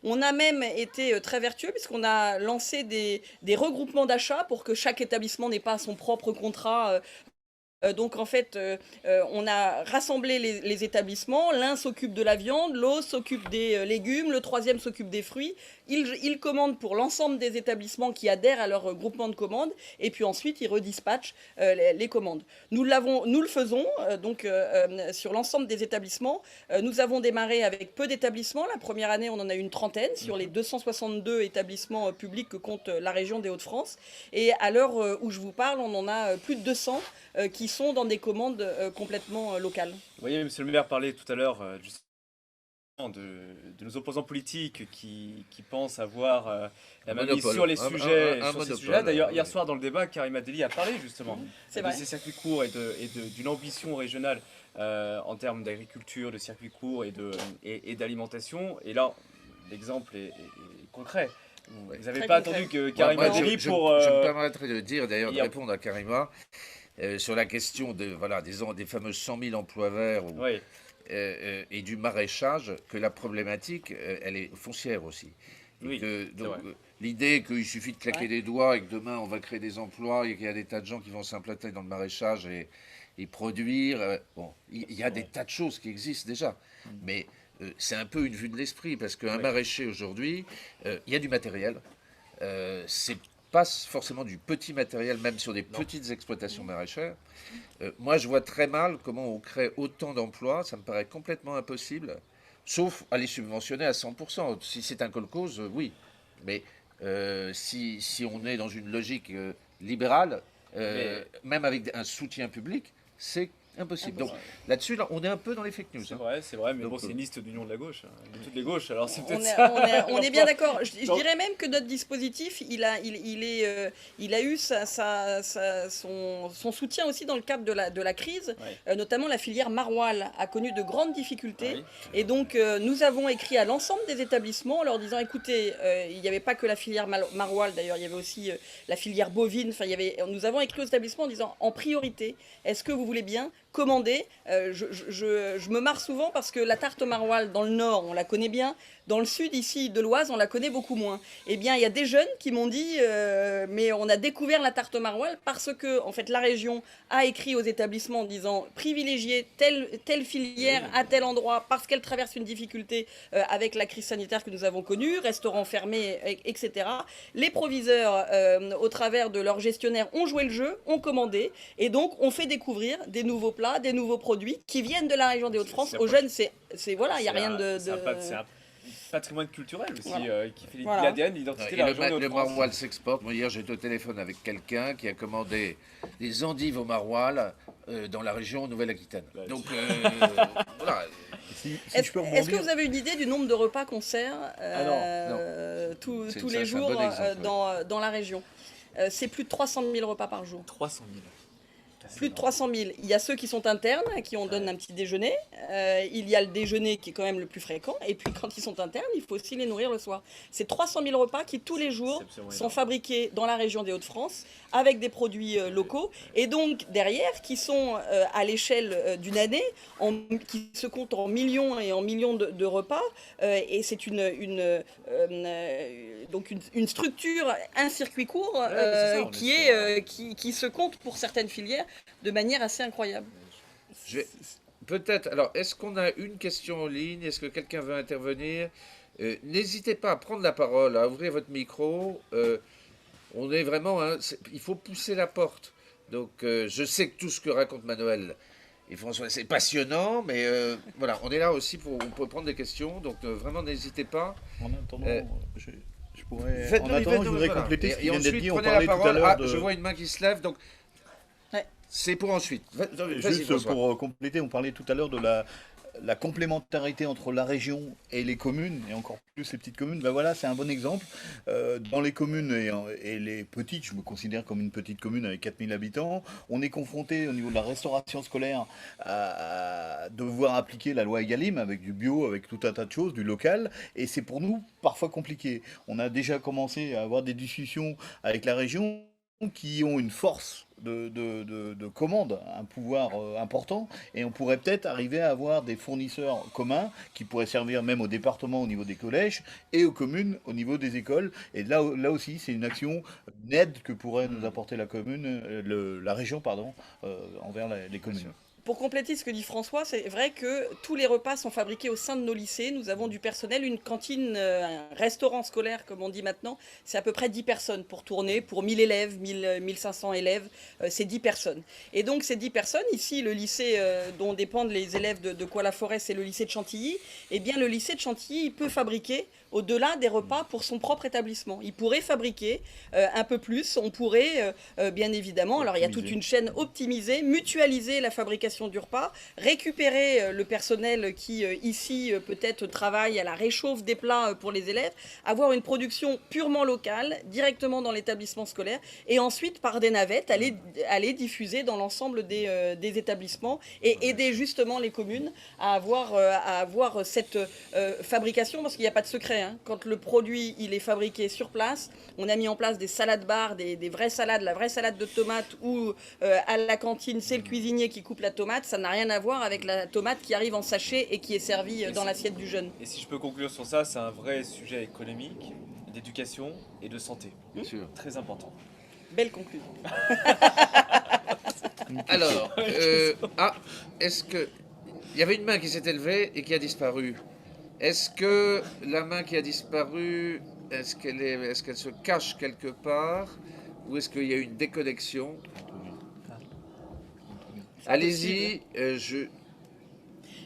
On a même été très vertueux puisqu'on a lancé des regroupements d'achats pour que chaque établissement n'ait pas son propre contrat. Donc en fait, on a rassemblé les établissements. L'un s'occupe de la viande, l'autre s'occupe des légumes, le troisième s'occupe des fruits. Ils commandent pour l'ensemble des établissements qui adhèrent à leur groupement de commandes et puis ensuite ils redispatchent les commandes. Nous le faisons donc sur l'ensemble des établissements. Nous avons démarré avec peu d'établissements. La première année, on en a eu une trentaine sur les 262 établissements publics que compte la région des Hauts-de-France. Et à l'heure où je vous parle, on en a plus de 200 qui sont dans des commandes complètement locales. Vous voyez, monsieur le maire parlait tout à l'heure de nos opposants politiques qui pensent avoir la main mise sur les sujets, sur ces sujets-là. D'ailleurs, hier soir dans le débat, Karima Deli a parlé justement de ces circuits courts et d'une ambition régionale en termes d'agriculture, de circuits courts et d'alimentation. Et là, l'exemple est concret. Vous n'avez pas attendu que Karima Deli pour... Je me permettrai de dire, d'ailleurs, de répondre à Karima sur la question des fameux 100 000 emplois verts et du maraîchage, que la problématique, elle est foncière aussi. L'idée qu'il suffit de claquer des doigts et que demain on va créer des emplois et qu'il y a des tas de gens qui vont s'implanter dans le maraîchage et produire, il y a des tas de choses qui existent déjà. Mais c'est un peu une vue de l'esprit, parce qu'un maraîcher aujourd'hui, il y a du matériel. C'est pas forcément du petit matériel, même sur des petites exploitations maraîchères. Moi, je vois très mal comment on crée autant d'emplois. Ça me paraît complètement impossible, sauf à les subventionner à 100%. Si c'est un kolkhoz, oui. Mais si on est dans une logique libérale, même avec un soutien public, c'est Impossible. Donc Impossible. là-dessus, là, on est un peu dans les fake news. Hein. C'est vrai, mais Donc, bon, c'est une liste d'union de la gauche, hein, de toutes les gauches, alors c'est On peut-être est, ça. on est bien d'accord. Je Donc- dirais même que notre dispositif, il a eu son soutien aussi dans le cadre de la crise. Ouais. Notamment la filière maroilles a connu de grandes difficultés. Oui. Et donc, nous avons écrit à l'ensemble des établissements en leur disant, écoutez, il n'y avait pas que la filière maroilles, d'ailleurs, il y avait aussi la filière bovine. Enfin, nous avons écrit aux établissements en disant, en priorité, est-ce que vous voulez bien commander je me marre souvent parce que la tarte maroilles dans le nord, on la connaît bien. Dans le sud, ici, de l'Oise, on la connaît beaucoup moins. Eh bien, il y a des jeunes qui m'ont dit, mais on a découvert la tarte maroilles parce que, en fait, la région a écrit aux établissements en disant privilégier telle filière à tel endroit parce qu'elle traverse une difficulté avec la crise sanitaire que nous avons connue, restaurants fermés, etc. Les proviseurs, au travers de leurs gestionnaires, ont joué le jeu, ont commandé, et donc on fait découvrir des nouveaux plats, des nouveaux produits qui viennent de la région des Hauts-de-France. Aux jeunes, voilà, il n'y a rien de... C'est un patrimoine culturel aussi, Voilà. qui fait Voilà. l'ADN, l'identité de la région des Le Hauts-de-France. maroilles s'exporte. Moi, hier, j'étais au téléphone avec quelqu'un qui a commandé des endives au maroilles dans la région Nouvelle-Aquitaine. Ouais. Donc, voilà. Si Est-ce je peux est-ce que rebondir. vous avez une idée du nombre de repas qu'on sert tous C'est les un bon jours exemple, ouais. dans la région? C'est plus de 300 000 repas par jour. 300 000. Plus de 300 000. Il y a ceux qui sont internes, à qui on donne un petit déjeuner. Il y a le déjeuner qui est quand même le plus fréquent. Et puis quand ils sont internes, il faut aussi les nourrir le soir. C'est 300 000 repas qui tous les jours C'est absolument sont énorme. fabriqués dans la région des Hauts-de-France avec des produits locaux. Et donc derrière, qui sont à l'échelle d'une année, qui se comptent en millions et en millions de repas. Et c'est donc une structure, un circuit court c'est ça, on est qui se compte pour certaines filières de manière assez incroyable. Peut-être. Alors, est-ce qu'on a une question en ligne? Est-ce que quelqu'un veut intervenir? N'hésitez pas à prendre la parole, à ouvrir votre micro. On est vraiment. Hein, il faut pousser la porte. Donc, je sais que tout ce que raconte Manuel et François, c'est passionnant, mais voilà, on est là aussi on peut prendre des questions. Donc, vraiment, n'hésitez pas. En attendant, Euh, je pourrais. Faites-le, En attendant, je voudrais voilà. compléter ce qui Et vient d'être ensuite, dit. On prenez la parlait tout à parole. l'heure Ah, de. je vois une main qui se lève. Donc, Ouais. c'est pour ensuite. Vas-y, Juste François. pour compléter, on parlait tout à l'heure de la complémentarité entre la région et les communes, et encore plus les petites communes. Ben voilà, c'est un bon exemple. Dans les communes et les petites, je me considère comme une petite commune avec 4000 habitants, on est confronté au niveau de la restauration scolaire à devoir appliquer la loi Egalim avec du bio, avec tout un tas de choses, du local, et c'est pour nous parfois compliqué. On a déjà commencé à avoir des discussions avec la région qui ont une force de commande, un pouvoir important, et on pourrait peut-être arriver à avoir des fournisseurs communs qui pourraient servir même au département au niveau des collèges et aux communes au niveau des écoles. Et là aussi, c'est une action, une aide que pourrait nous apporter la commune, la région, pardon, envers les communes. Pour compléter ce que dit François, c'est vrai que tous les repas sont fabriqués au sein de nos lycées. Nous avons du personnel, une cantine, un restaurant scolaire, comme on dit maintenant. C'est à peu près 10 personnes pour tourner, pour 1000 élèves, 1500 élèves, c'est 10 personnes. Et donc ces 10 personnes, ici le lycée dont dépendent les élèves de Coix-la-Forêt, c'est le lycée de Chantilly. Eh bien le lycée de Chantilly, il peut fabriquer au-delà des repas pour son propre établissement. Il pourrait fabriquer un peu plus, on pourrait bien évidemment, alors il y a toute une chaîne optimisée, mutualiser la fabrication du repas, récupérer le personnel qui ici peut-être travaille à la réchauffe des plats pour les élèves, avoir une production purement locale, directement dans l'établissement scolaire, et ensuite par des navettes aller diffuser dans l'ensemble des établissements et aider justement les communes à avoir cette fabrication, parce qu'il n'y a pas de secret. Hein. Quand le produit il est fabriqué sur place, on a mis en place des salades bars, des vraies salades, la vraie salade de tomates, ou à la cantine c'est le cuisinier qui coupe la tomate, ça n'a rien à voir avec la tomate qui arrive en sachet et qui est servie dans l'assiette du jeune. Et si je peux conclure sur ça, c'est un vrai sujet économique, d'éducation et de santé. Bien sûr. Très important. Belle conclusion. Alors, est-ce que. Il y avait une main qui s'est élevée et qui a disparu. Est-ce que la main qui a disparu, est-ce qu'elle se cache quelque part? Ou est-ce qu'il y a eu une déconnexion? Allez-y,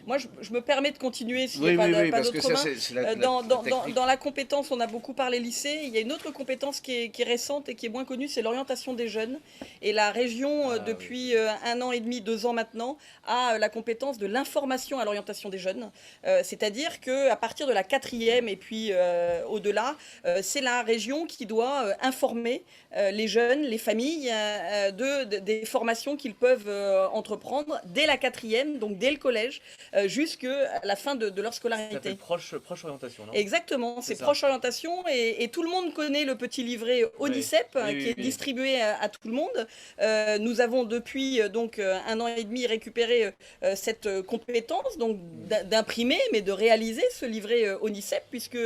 Moi, je me permets de continuer s'il n'y Oui, a oui, oui, pas parce que d'autres ça, mains. c'est la Dans technique. dans la compétence, on a beaucoup parlé lycée. Il y a une autre compétence qui est récente et qui est moins connue, c'est l'orientation des jeunes. Et la région, Ah oui. depuis 1 an et demi, 2 ans maintenant, a la compétence de l'information à l'orientation des jeunes. C'est-à-dire qu'à partir de la quatrième et puis au-delà, c'est la région qui doit informer les jeunes, les familles, des formations qu'ils peuvent entreprendre dès la quatrième, donc dès le collège, jusqu'à la fin de leur Ça s'appelle scolarité. proche orientation, non? Exactement, C'est c'est ça. proche orientation et tout le monde connaît le petit livret Oui, Onicep oui, qui oui, est oui. distribué à tout le monde. Nous avons depuis 1 an et demi récupéré cette compétence donc d'imprimer mais de réaliser ce livret Onicep puisque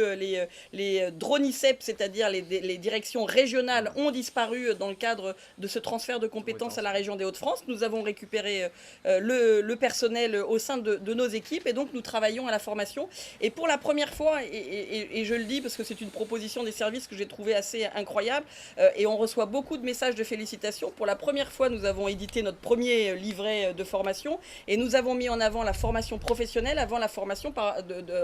les Dronicep, c'est-à-dire les directions régionales ont disparu dans le cadre de ce transfert de compétences à la région des Hauts-de-France. Nous avons récupéré le personnel au sein de nos équipes et donc nous travaillons à la formation. Et pour la première fois, et je le dis parce que c'est une proposition des services que j'ai trouvée assez incroyable, et on reçoit beaucoup de messages de félicitations. Pour la première fois, nous avons édité notre premier livret de formation et nous avons mis en avant la formation professionnelle avant la formation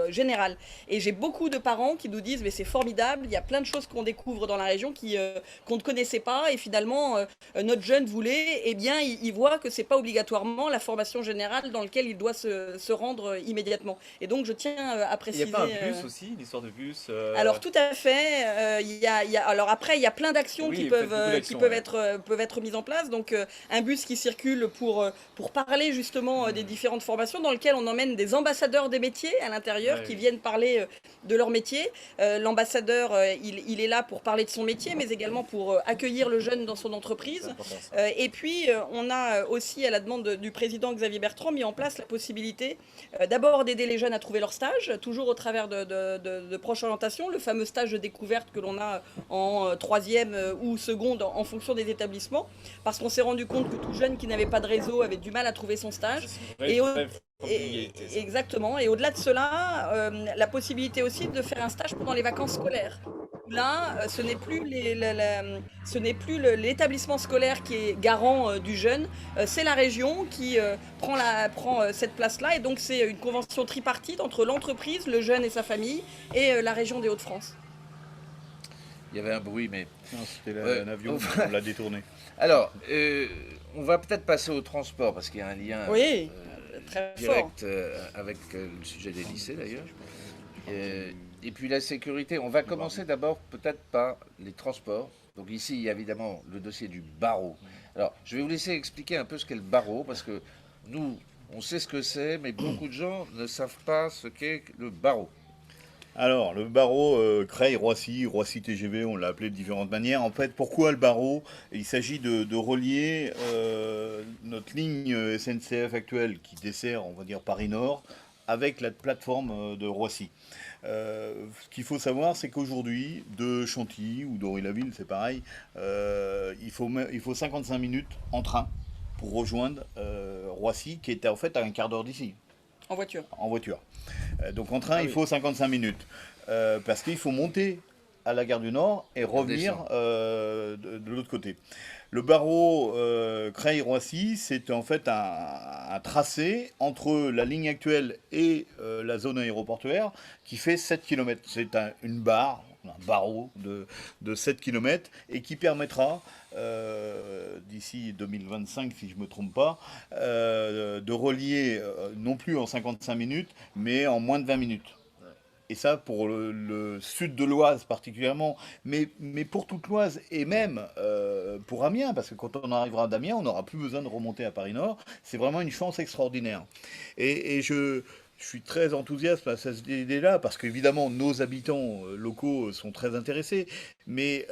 générale. Et j'ai beaucoup de parents qui nous disent mais c'est formidable, il y a plein de choses qu'on découvre dans la région qu'on ne connaissait pas et finalement notre jeune voulait, eh bien il voit que c'est pas obligatoirement la formation générale dans laquelle il doit se rendre immédiatement. Et donc je tiens à Il n'y a préciser. pas un bus aussi, une histoire de bus Alors tout à fait. Alors après, il y a plein d'actions Oui, vous faites beaucoup d'actions, ouais. peuvent être mises en place. Donc un bus qui circule pour parler justement des différentes formations, dans lequel on emmène des ambassadeurs des métiers à l'intérieur Ouais, qui oui. viennent parler de leur métier. L'ambassadeur, il est là pour parler de son métier, mais également pour accueillir le jeune dans son C'est entreprise. important ça. Et puis, on a aussi, à la demande du président Xavier Bertrand, mis en place la possibilité d'abord d'aider les jeunes à trouver leur stage, toujours au travers de Proche Orientation, le fameux stage de découverte que l'on a en troisième ou seconde en fonction des établissements, parce qu'on s'est rendu compte que tout jeune qui n'avait pas de réseau avait du mal à trouver son stage. C'est Et une au- vraie inégalité, ça. Exactement. Et au-delà de cela, la possibilité aussi de faire un stage pendant les vacances scolaires. Là, ce n'est plus l'établissement scolaire qui est garant du jeune, c'est la région qui prend cette place-là. Et donc, c'est une convention tripartite entre l'entreprise, le jeune et sa famille, et la région des Hauts-de-France. Il y avait un bruit, mais... Non, c'était Ouais, un avion, enfin, on l'a détourné. alors, on va peut-être passer au transport, parce qu'il y a un lien Oui, très fort. direct avec le sujet des lycées d'ailleurs. Et puis la sécurité, on va commencer d'abord peut-être par les transports. Donc ici, il y a évidemment le dossier du barreau. Alors, je vais vous laisser expliquer un peu ce qu'est le barreau, parce que nous, on sait ce que c'est, mais beaucoup de gens ne savent pas ce qu'est le barreau. Alors, le barreau Creil-Roissy, Roissy TGV, on l'a appelé de différentes manières. En fait, pourquoi le barreau? Il s'agit de relier notre ligne SNCF actuelle qui dessert, on va dire, Paris-Nord, avec la plateforme de Roissy. Ce qu'il faut savoir, c'est qu'aujourd'hui, de Chantilly ou d'Ory-la-Ville, c'est pareil, il faut 55 minutes en train pour rejoindre Roissy, qui est en fait à un quart d'heure d'ici, En voiture. en voiture. Donc en train, Ah il oui. faut 55 minutes. Parce qu'il faut monter à la gare du Nord et revenir descend. de l'autre côté. Le barreau Creil-Roissy, c'est en fait un tracé entre la ligne actuelle et la zone aéroportuaire qui fait 7 km. C'est une barre, un barreau de 7 km et qui permettra, d'ici 2025 si je ne me trompe pas, de relier non plus en 55 minutes, mais en moins de 20 minutes. Et ça pour le sud de l'Oise particulièrement, mais pour toute l'Oise et même pour Amiens, parce que quand on arrivera à Amiens, on n'aura plus besoin de remonter à Paris-Nord. C'est vraiment une chance extraordinaire. Et je suis très enthousiaste à cette idée-là, parce qu'évidemment, nos habitants locaux sont très intéressés, mais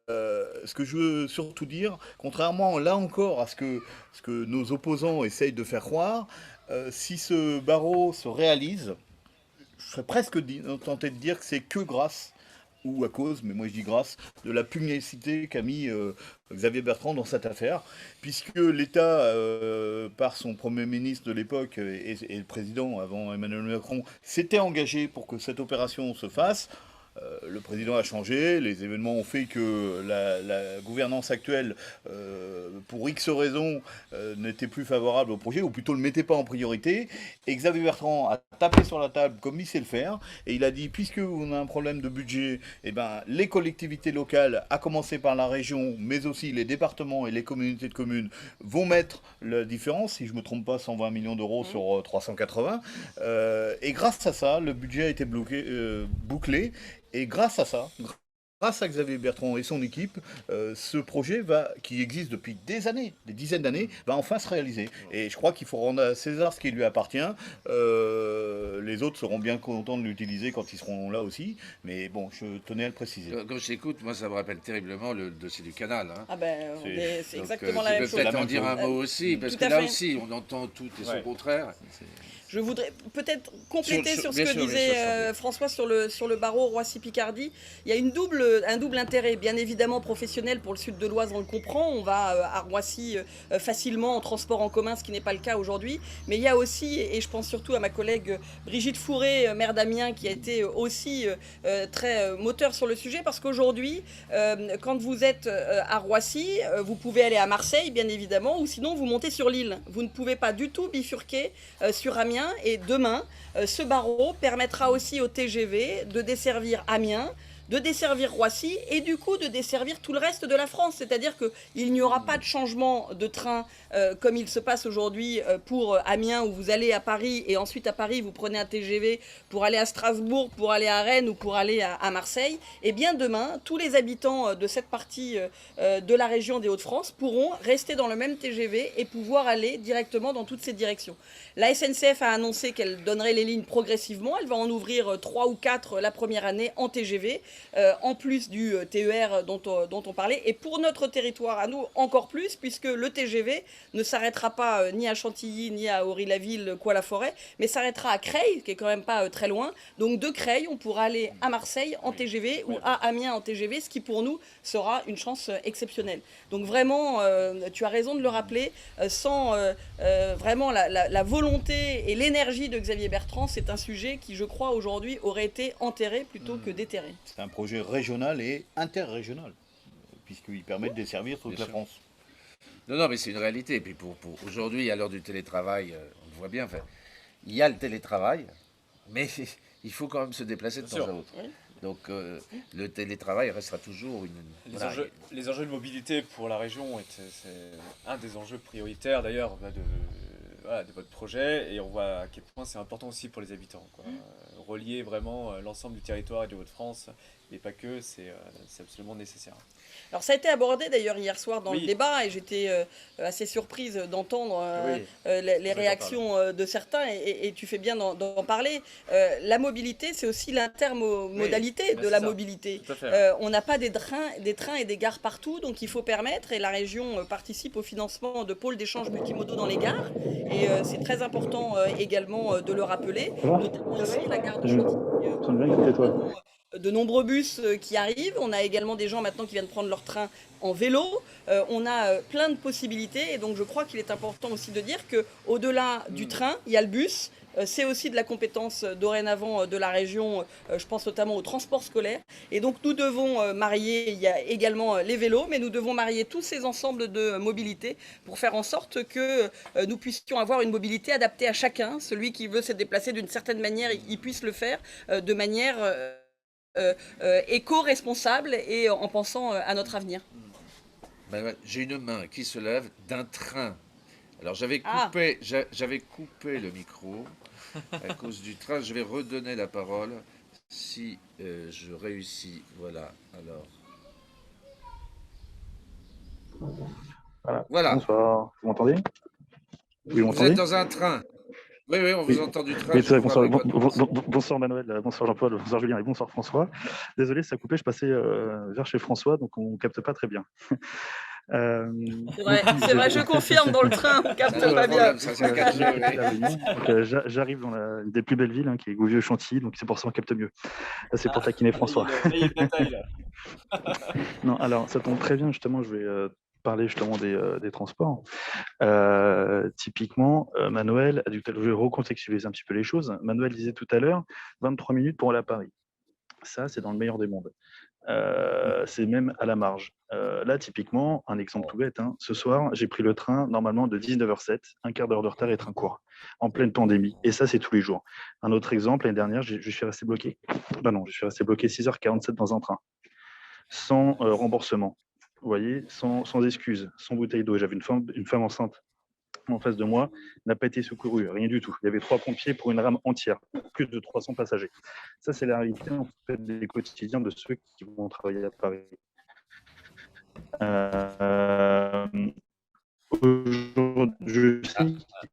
ce que je veux surtout dire, contrairement là encore à ce que nos opposants essayent de faire croire, si ce barreau se réalise, je serais presque tenté de dire que c'est que grâce, ou à cause, mais moi je dis grâce, de la pugnacité qu'a mis Xavier Bertrand dans cette affaire, puisque l'État, par son Premier ministre de l'époque et le président avant Emmanuel Macron, s'était engagé pour que cette opération se fasse. le président a changé, les événements ont fait que la gouvernance actuelle, pour X raisons, n'était plus favorable au projet, ou plutôt ne le mettait pas en priorité. Et Xavier Bertrand a tapé sur la table comme il sait le faire, et il a dit, puisque on a un problème de budget, eh ben, les collectivités locales, à commencer par la région, mais aussi les départements et les communautés de communes, vont mettre la différence, si je ne me trompe pas, 120 millions d'euros sur 380. Et grâce à ça, le budget a été bouclé. Et grâce à ça, grâce à Xavier Bertrand et son équipe, ce projet qui existe depuis des années, des dizaines d'années, va enfin se réaliser. Et je crois qu'il faut rendre à César ce qui lui appartient. Les autres seront bien contents de l'utiliser quand ils seront là aussi. Mais bon, je tenais à le préciser. Quand je t'écoute, moi ça me rappelle terriblement le dossier du canal. Hein. Ah ben, c'est Donc, exactement la tu même peux chose. peut-être en dire un mot aussi, parce Tout que à là fait. aussi, on entend tout et son Ouais. contraire. Je voudrais peut-être compléter sur ce bien que sûr, disait bien sûr. François sur le barreau Roissy-Picardie. Il y a un double intérêt, bien évidemment professionnel pour le sud de l'Oise, on le comprend. On va à Roissy facilement en transport en commun, ce qui n'est pas le cas aujourd'hui. Mais il y a aussi, et je pense surtout à ma collègue Brigitte Fourré, maire d'Amiens, qui a été aussi très moteur sur le sujet, parce qu'aujourd'hui, quand vous êtes à Roissy, vous pouvez aller à Marseille, bien évidemment, ou sinon vous montez sur l'île. Vous ne pouvez pas du tout bifurquer sur Amiens. Et demain, ce barreau permettra aussi au TGV de desservir Amiens, de desservir Roissy et du coup de desservir tout le reste de la France. C'est-à-dire qu'il n'y aura pas de changement de train comme il se passe aujourd'hui pour Amiens, où vous allez à Paris et ensuite à Paris vous prenez un TGV pour aller à Strasbourg, pour aller à Rennes ou pour aller à Marseille. Et bien demain, tous les habitants de cette partie de la région des Hauts-de-France pourront rester dans le même TGV et pouvoir aller directement dans toutes ces directions. La SNCF a annoncé qu'elle donnerait les lignes progressivement. Elle va en ouvrir 3 ou 4 la première année en TGV, en plus du TER dont on parlait. Et pour notre territoire à nous, encore plus, puisque le TGV ne s'arrêtera pas ni à Chantilly, ni à Ory-la-Ville, Coix-la-Forêt, mais s'arrêtera à Creil, qui est quand même pas très loin. Donc de Creil, on pourra aller à Marseille en TGV ou à Amiens en TGV, ce qui pour nous sera une chance exceptionnelle. Donc vraiment, tu as raison de le rappeler, sans vraiment la volonté et l'énergie de Xavier Bertrand, c'est un sujet qui, je crois, aujourd'hui aurait été enterré plutôt que déterré. C'est un projet régional et interrégional, puisqu'il permet de desservir toute Bien la sûr. France. Non, mais c'est une réalité. Et puis pour aujourd'hui, à l'heure du télétravail, on le voit bien. Enfin, il y a le télétravail, mais il faut quand même se déplacer de Bien temps sûr. à autre. Oui. Donc le télétravail restera toujours une. Voilà. Les enjeux de mobilité pour la région, c'est un des enjeux prioritaires d'ailleurs de votre projet, et on voit à quel point c'est important aussi pour les habitants, quoi. Relier vraiment l'ensemble du territoire et de Hauts-de-France, et pas que, c'est absolument nécessaire. Alors ça a été abordé d'ailleurs hier soir dans le Oui. débat et j'étais assez surprise d'entendre Oui. les réactions de certains et tu fais bien d'en parler. La mobilité, c'est aussi l'intermodalité Oui, de c'est la ça. mobilité. Tout à fait. On n'a pas des trains et des gares partout, donc il faut permettre, et la région participe au financement de pôles d'échange multimodaux dans les gares, et c'est très important également de le rappeler, notamment ici la gare de Chantilly. De nombreux bus qui arrivent. On a également des gens maintenant qui viennent prendre leur train en vélo. On a plein de possibilités et donc je crois qu'il est important aussi de dire que au-delà du train, il y a le bus. C'est aussi de la compétence dorénavant de la région, je pense notamment au transport scolaire. Et donc nous devons marier, il y a également les vélos, mais nous devons marier tous ces ensembles de mobilité pour faire en sorte que nous puissions avoir une mobilité adaptée à chacun. Celui qui veut se déplacer d'une certaine manière, il puisse le faire de manière éco-responsable et en pensant à notre avenir. Ben, j'ai une main qui se lève d'un train. Alors j'avais Ah. coupé le micro à cause du train. Je vais redonner la parole si je réussis. Voilà. Alors. Voilà. Bonsoir, vous m'entendez? Oui, vous Vous êtes m'entendez? dans un train. Oui, on vous Oui. entend du train. Oui, je c'est vrai, crois, bonsoir, avec votre pensée. bonsoir Manuel, bonsoir Jean-Paul, bonsoir Julien et bonsoir François. Désolé, ça a coupé, je passais vers chez François, donc on ne capte pas très bien. C'est vrai, je confirme, dans le train, on capte Ça, pas le bien. problème, ça, c'est le 4G, oui. J'arrive dans une des plus belles villes, qui est Gouvieux-Chantilly, donc c'est pour ça qu'on capte mieux. Là, c'est pour taquiner François. Il y a une bataille, là. Non, alors ça tombe très bien, justement, je vais parler justement des transports. Typiquement, Manuel, je vais recontextualiser un petit peu les choses. Manuel disait tout à l'heure, 23 minutes pour aller à Paris. Ça, c'est dans le meilleur des mondes. C'est même à la marge. Là, typiquement, un exemple tout bête, hein. Ce soir, j'ai pris le train normalement de 19h07, un quart d'heure de retard et train court, en pleine pandémie. Et ça, c'est tous les jours. Un autre exemple, l'année dernière, je suis resté bloqué. Ben non, je suis resté bloqué 6h47 dans un train, sans remboursement. Vous voyez, sans excuse, sans bouteille d'eau. J'avais une femme enceinte en face de moi, n'a pas été secourue, rien du tout. Il y avait 3 pompiers pour une rame entière, plus de 300 passagers. Ça, c'est la réalité en fait, des quotidiens de ceux qui vont travailler à Paris. Aujourd'hui,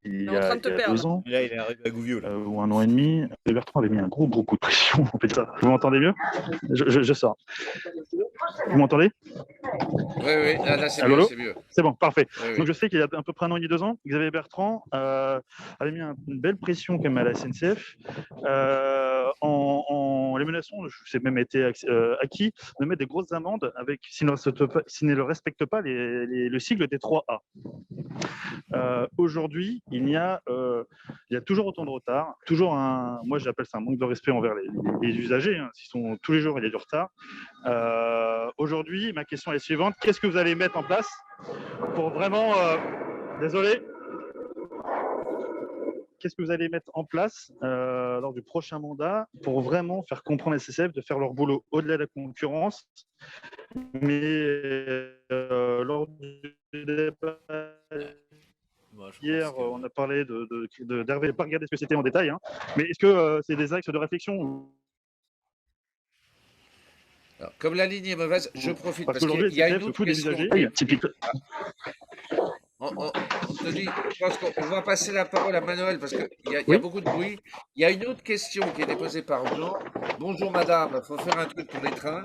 il y a 2 ans, Là, il est arrivé à Gouvieux, là. ou 1 an et demi, Bertrand avait mis un gros coup de pression. On fait ça. Vous m'entendez mieux? Je sors. Vous m'entendez? Oui, là c'est Allô, mieux, allô. c'est mieux. C'est bon, parfait. Oui, Donc je sais qu'il y a à peu près 1 an et demi, 2 ans, Xavier Bertrand avait mis une belle pression quand même à la SNCF en les menaçant, c'est même été acquis, de mettre des grosses amendes s'ils ne respectent pas le sigle des 3A. Aujourd'hui, il y a toujours autant de retard, toujours moi j'appelle ça un manque de respect envers les usagers, hein. Tous les jours il y a du retard. Aujourd'hui, ma question est la suivante: qu'est-ce que vous allez mettre en place pour vraiment, désolé, qu'est-ce que vous allez mettre en place lors du prochain mandat pour vraiment faire comprendre à la SNCF de faire leur boulot au-delà de la concurrence, mais lors du débat hier, on a parlé d'Hervé, pas regarder ce que c'était en détail, hein, mais est-ce que c'est des axes de réflexion? Alors, comme la ligne est mauvaise, je profite Parce parce qu'il qu'aujourd'hui, y a le une SNCF se autre fout des question. usagers. Typiquement. On te dit, je pense qu'on va passer la parole à Manuel parce qu'il y a Oui. beaucoup de bruit. Il y a une autre question qui est déposée par Jean. Bonjour madame, il faut faire un truc pour les trains.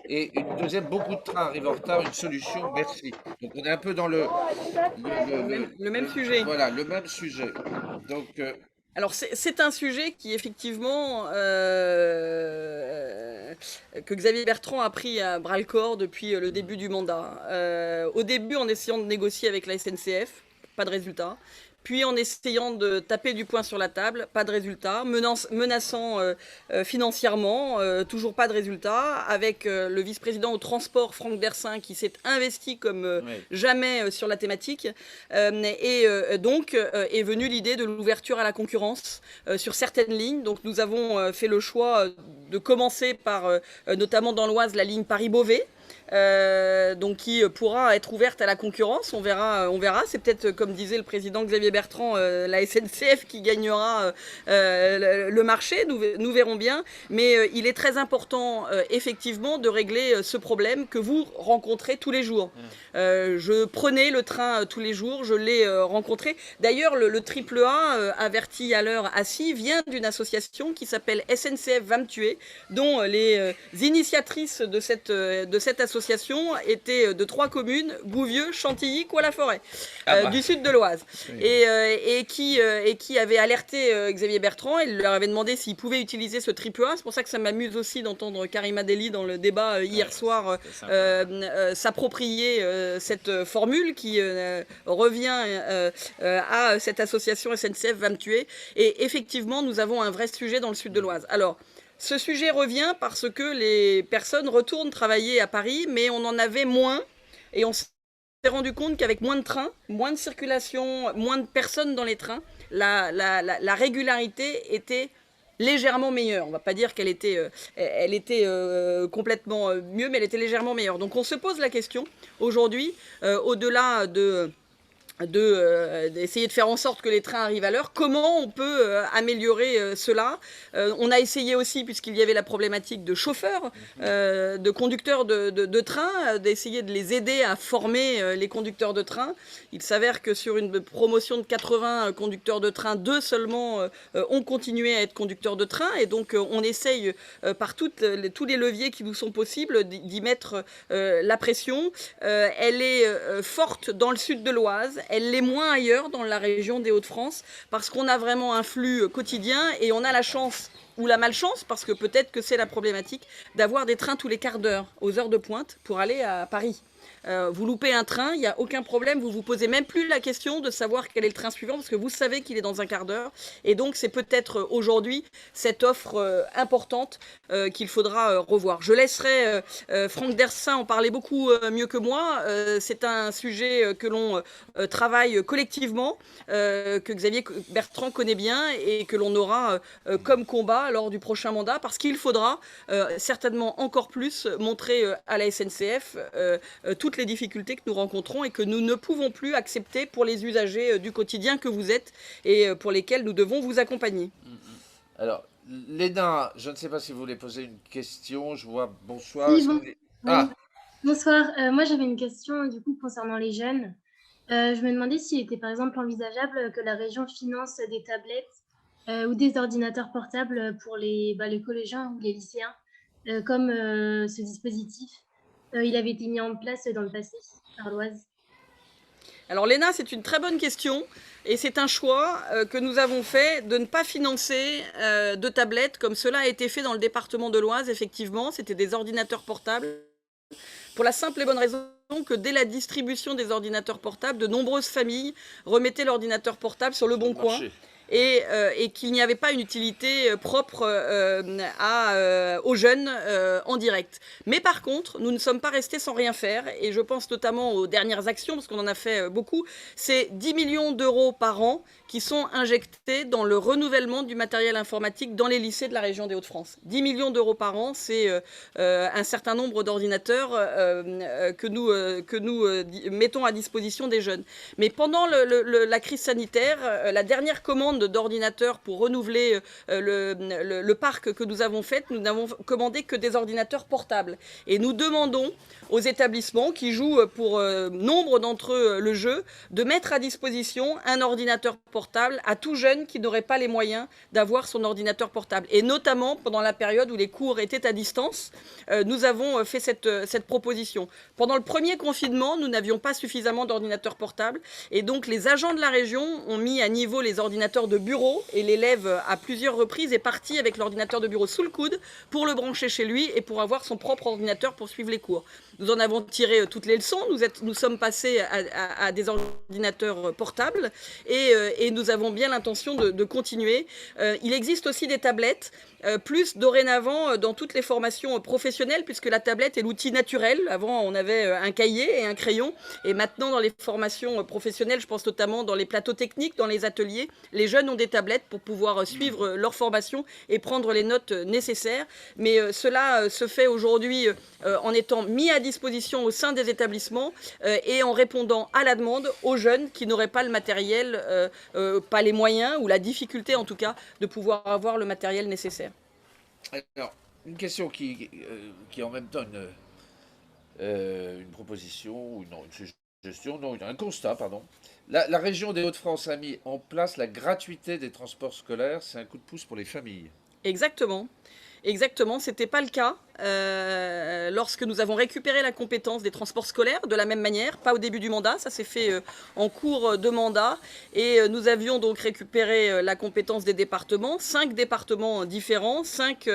Et une deuxième, beaucoup de trains arrivent en retard, une solution, merci. Donc on est un peu dans le même sujet. Voilà, le même sujet. Donc, Alors c'est un sujet qui effectivement que Xavier Bertrand a pris à bras le corps depuis le début du mandat. Au début en essayant de négocier avec la SNCF, pas de résultat. Puis en essayant de taper du poing sur la table, pas de résultat, menaçant financièrement, toujours pas de résultat, avec le vice-président au transport, Franck Dersin, qui s'est investi comme jamais sur la thématique. Donc est venue l'idée de l'ouverture à la concurrence sur certaines lignes. Donc nous avons fait le choix de commencer par, notamment dans l'Oise, la ligne Paris-Beauvais. Donc qui pourra être ouverte à la concurrence, on verra. C'est peut-être, comme disait le président Xavier Bertrand, la SNCF qui gagnera le marché, nous verrons bien. Mais il est très important, effectivement, de régler ce problème que vous rencontrez tous les jours. Je prenais le train tous les jours, je l'ai rencontré. D'ailleurs, le triple A, averti à l'heure assis, vient d'une association qui s'appelle SNCF va me tuer, dont les initiatrices de cette association étaient de 3 communes, Gouvieux, Chantilly, Coix-la-Forêt, du sud de l'Oise. Oui. Et qui avait alerté Xavier Bertrand, il leur avait demandé s'il pouvait utiliser ce triple A. C'est pour ça que ça m'amuse aussi d'entendre Karima Deli dans le débat hier soir s'approprier cette formule qui revient à cette association SNCF va me tuer. Et effectivement, nous avons un vrai sujet dans le sud de l'Oise. Alors, ce sujet revient parce que les personnes retournent travailler à Paris, mais on en avait moins. Et on s'est rendu compte qu'avec moins de trains, moins de circulation, moins de personnes dans les trains, la régularité était légèrement meilleure. On ne va pas dire qu'elle était, complètement mieux, mais elle était légèrement meilleure. Donc on se pose la question, aujourd'hui, au-delà d'essayer de faire en sorte que les trains arrivent à l'heure. Comment on peut améliorer cela? On a essayé aussi, puisqu'il y avait la problématique de chauffeurs, de conducteurs de train, d'essayer de les aider à former les conducteurs de train. Il s'avère que sur une promotion de 80 conducteurs de train, 2 seulement ont continué à être conducteurs de train. Et donc on essaye par tous les leviers qui nous sont possibles d'y mettre la pression. Elle est forte dans le sud de l'Oise. Elle l'est moins ailleurs dans la région des Hauts-de-France parce qu'on a vraiment un flux quotidien et on a la chance ou la malchance, parce que peut-être que c'est la problématique, d'avoir des trains tous les quarts d'heure aux heures de pointe pour aller à Paris. Vous loupez un train, il n'y a aucun problème, vous vous posez même plus la question de savoir quel est le train suivant parce que vous savez qu'il est dans un quart d'heure. Et donc c'est peut-être aujourd'hui cette offre importante qu'il faudra revoir. Je laisserai Franck Dersin en parler beaucoup mieux que moi. C'est un sujet que l'on travaille collectivement, que Xavier Bertrand connaît bien et que l'on aura comme combat lors du prochain mandat parce qu'il faudra certainement encore plus montrer à la SNCF toutes les difficultés que nous rencontrons et que nous ne pouvons plus accepter pour les usagers du quotidien que vous êtes et pour lesquels nous devons vous accompagner. Alors, Léna, je ne sais pas si vous voulez poser une question. Je vois bonsoir. Oui, Est-ce que bon- vous voulez- oui. Ah, Bonsoir. Moi, j'avais une question du coup concernant les jeunes. Je me demandais s'il était par exemple envisageable que la région finance des tablettes ou des ordinateurs portables pour les collégiens ou les lycéens, comme ce dispositif. Il avait été mis en place dans le passé par l'Oise. Alors Léna, c'est une très bonne question et c'est un choix que nous avons fait de ne pas financer de tablettes comme cela a été fait dans le département de l'Oise, effectivement. C'était des ordinateurs portables pour la simple et bonne raison que dès la distribution des ordinateurs portables, de nombreuses familles remettaient l'ordinateur portable sur le bon coin. marché. Et qu'il n'y avait pas une utilité propre aux jeunes en direct. Mais par contre, nous ne sommes pas restés sans rien faire, et je pense notamment aux dernières actions, parce qu'on en a fait beaucoup, c'est 10 millions d'euros par an qui sont injectés dans le renouvellement du matériel informatique dans les lycées de la région des Hauts-de-France. 10 millions d'euros par an, c'est un certain nombre d'ordinateurs que nous mettons à disposition des jeunes. Mais pendant la crise sanitaire, la dernière commande d'ordinateurs pour renouveler le parc que nous avons fait, nous n'avons commandé que des ordinateurs portables. Et nous demandons aux établissements qui jouent pour nombre d'entre eux le jeu de mettre à disposition un ordinateur portable à tout jeune qui n'aurait pas les moyens d'avoir son ordinateur portable. Et notamment pendant la période où les cours étaient à distance, nous avons fait cette proposition. Pendant le premier confinement, nous n'avions pas suffisamment d'ordinateurs portables et donc les agents de la région ont mis à niveau les ordinateurs de bureau et l'élève à plusieurs reprises est parti avec l'ordinateur de bureau sous le coude pour le brancher chez lui et pour avoir son propre ordinateur pour suivre les cours. Nous en avons tiré toutes les leçons, nous sommes passés à des ordinateurs portables et nous avons bien l'intention de continuer. Il existe aussi des tablettes, plus dorénavant dans toutes les formations professionnelles, puisque la tablette est l'outil naturel. Avant, on avait un cahier et un crayon, et maintenant dans les formations professionnelles, je pense notamment dans les plateaux techniques, dans les ateliers, les jeunes ont des tablettes pour pouvoir suivre leur formation et prendre les notes nécessaires. Mais cela se fait aujourd'hui en étant mis à disposition au sein des établissements et en répondant à la demande aux jeunes qui n'auraient pas le matériel, pas les moyens ou la difficulté en tout cas de pouvoir avoir le matériel nécessaire. Alors, une question qui est en même temps une proposition, ou non, une suggestion, non, un constat, pardon. La région des Hauts-de-France a mis en place la gratuité des transports scolaires. C'est un coup de pouce pour les familles. Exactement. Exactement, ce n'était pas le cas lorsque nous avons récupéré la compétence des transports scolaires de la même manière, pas au début du mandat, ça s'est fait en cours de mandat et nous avions donc récupéré la compétence des départements, 5 départements différents, 5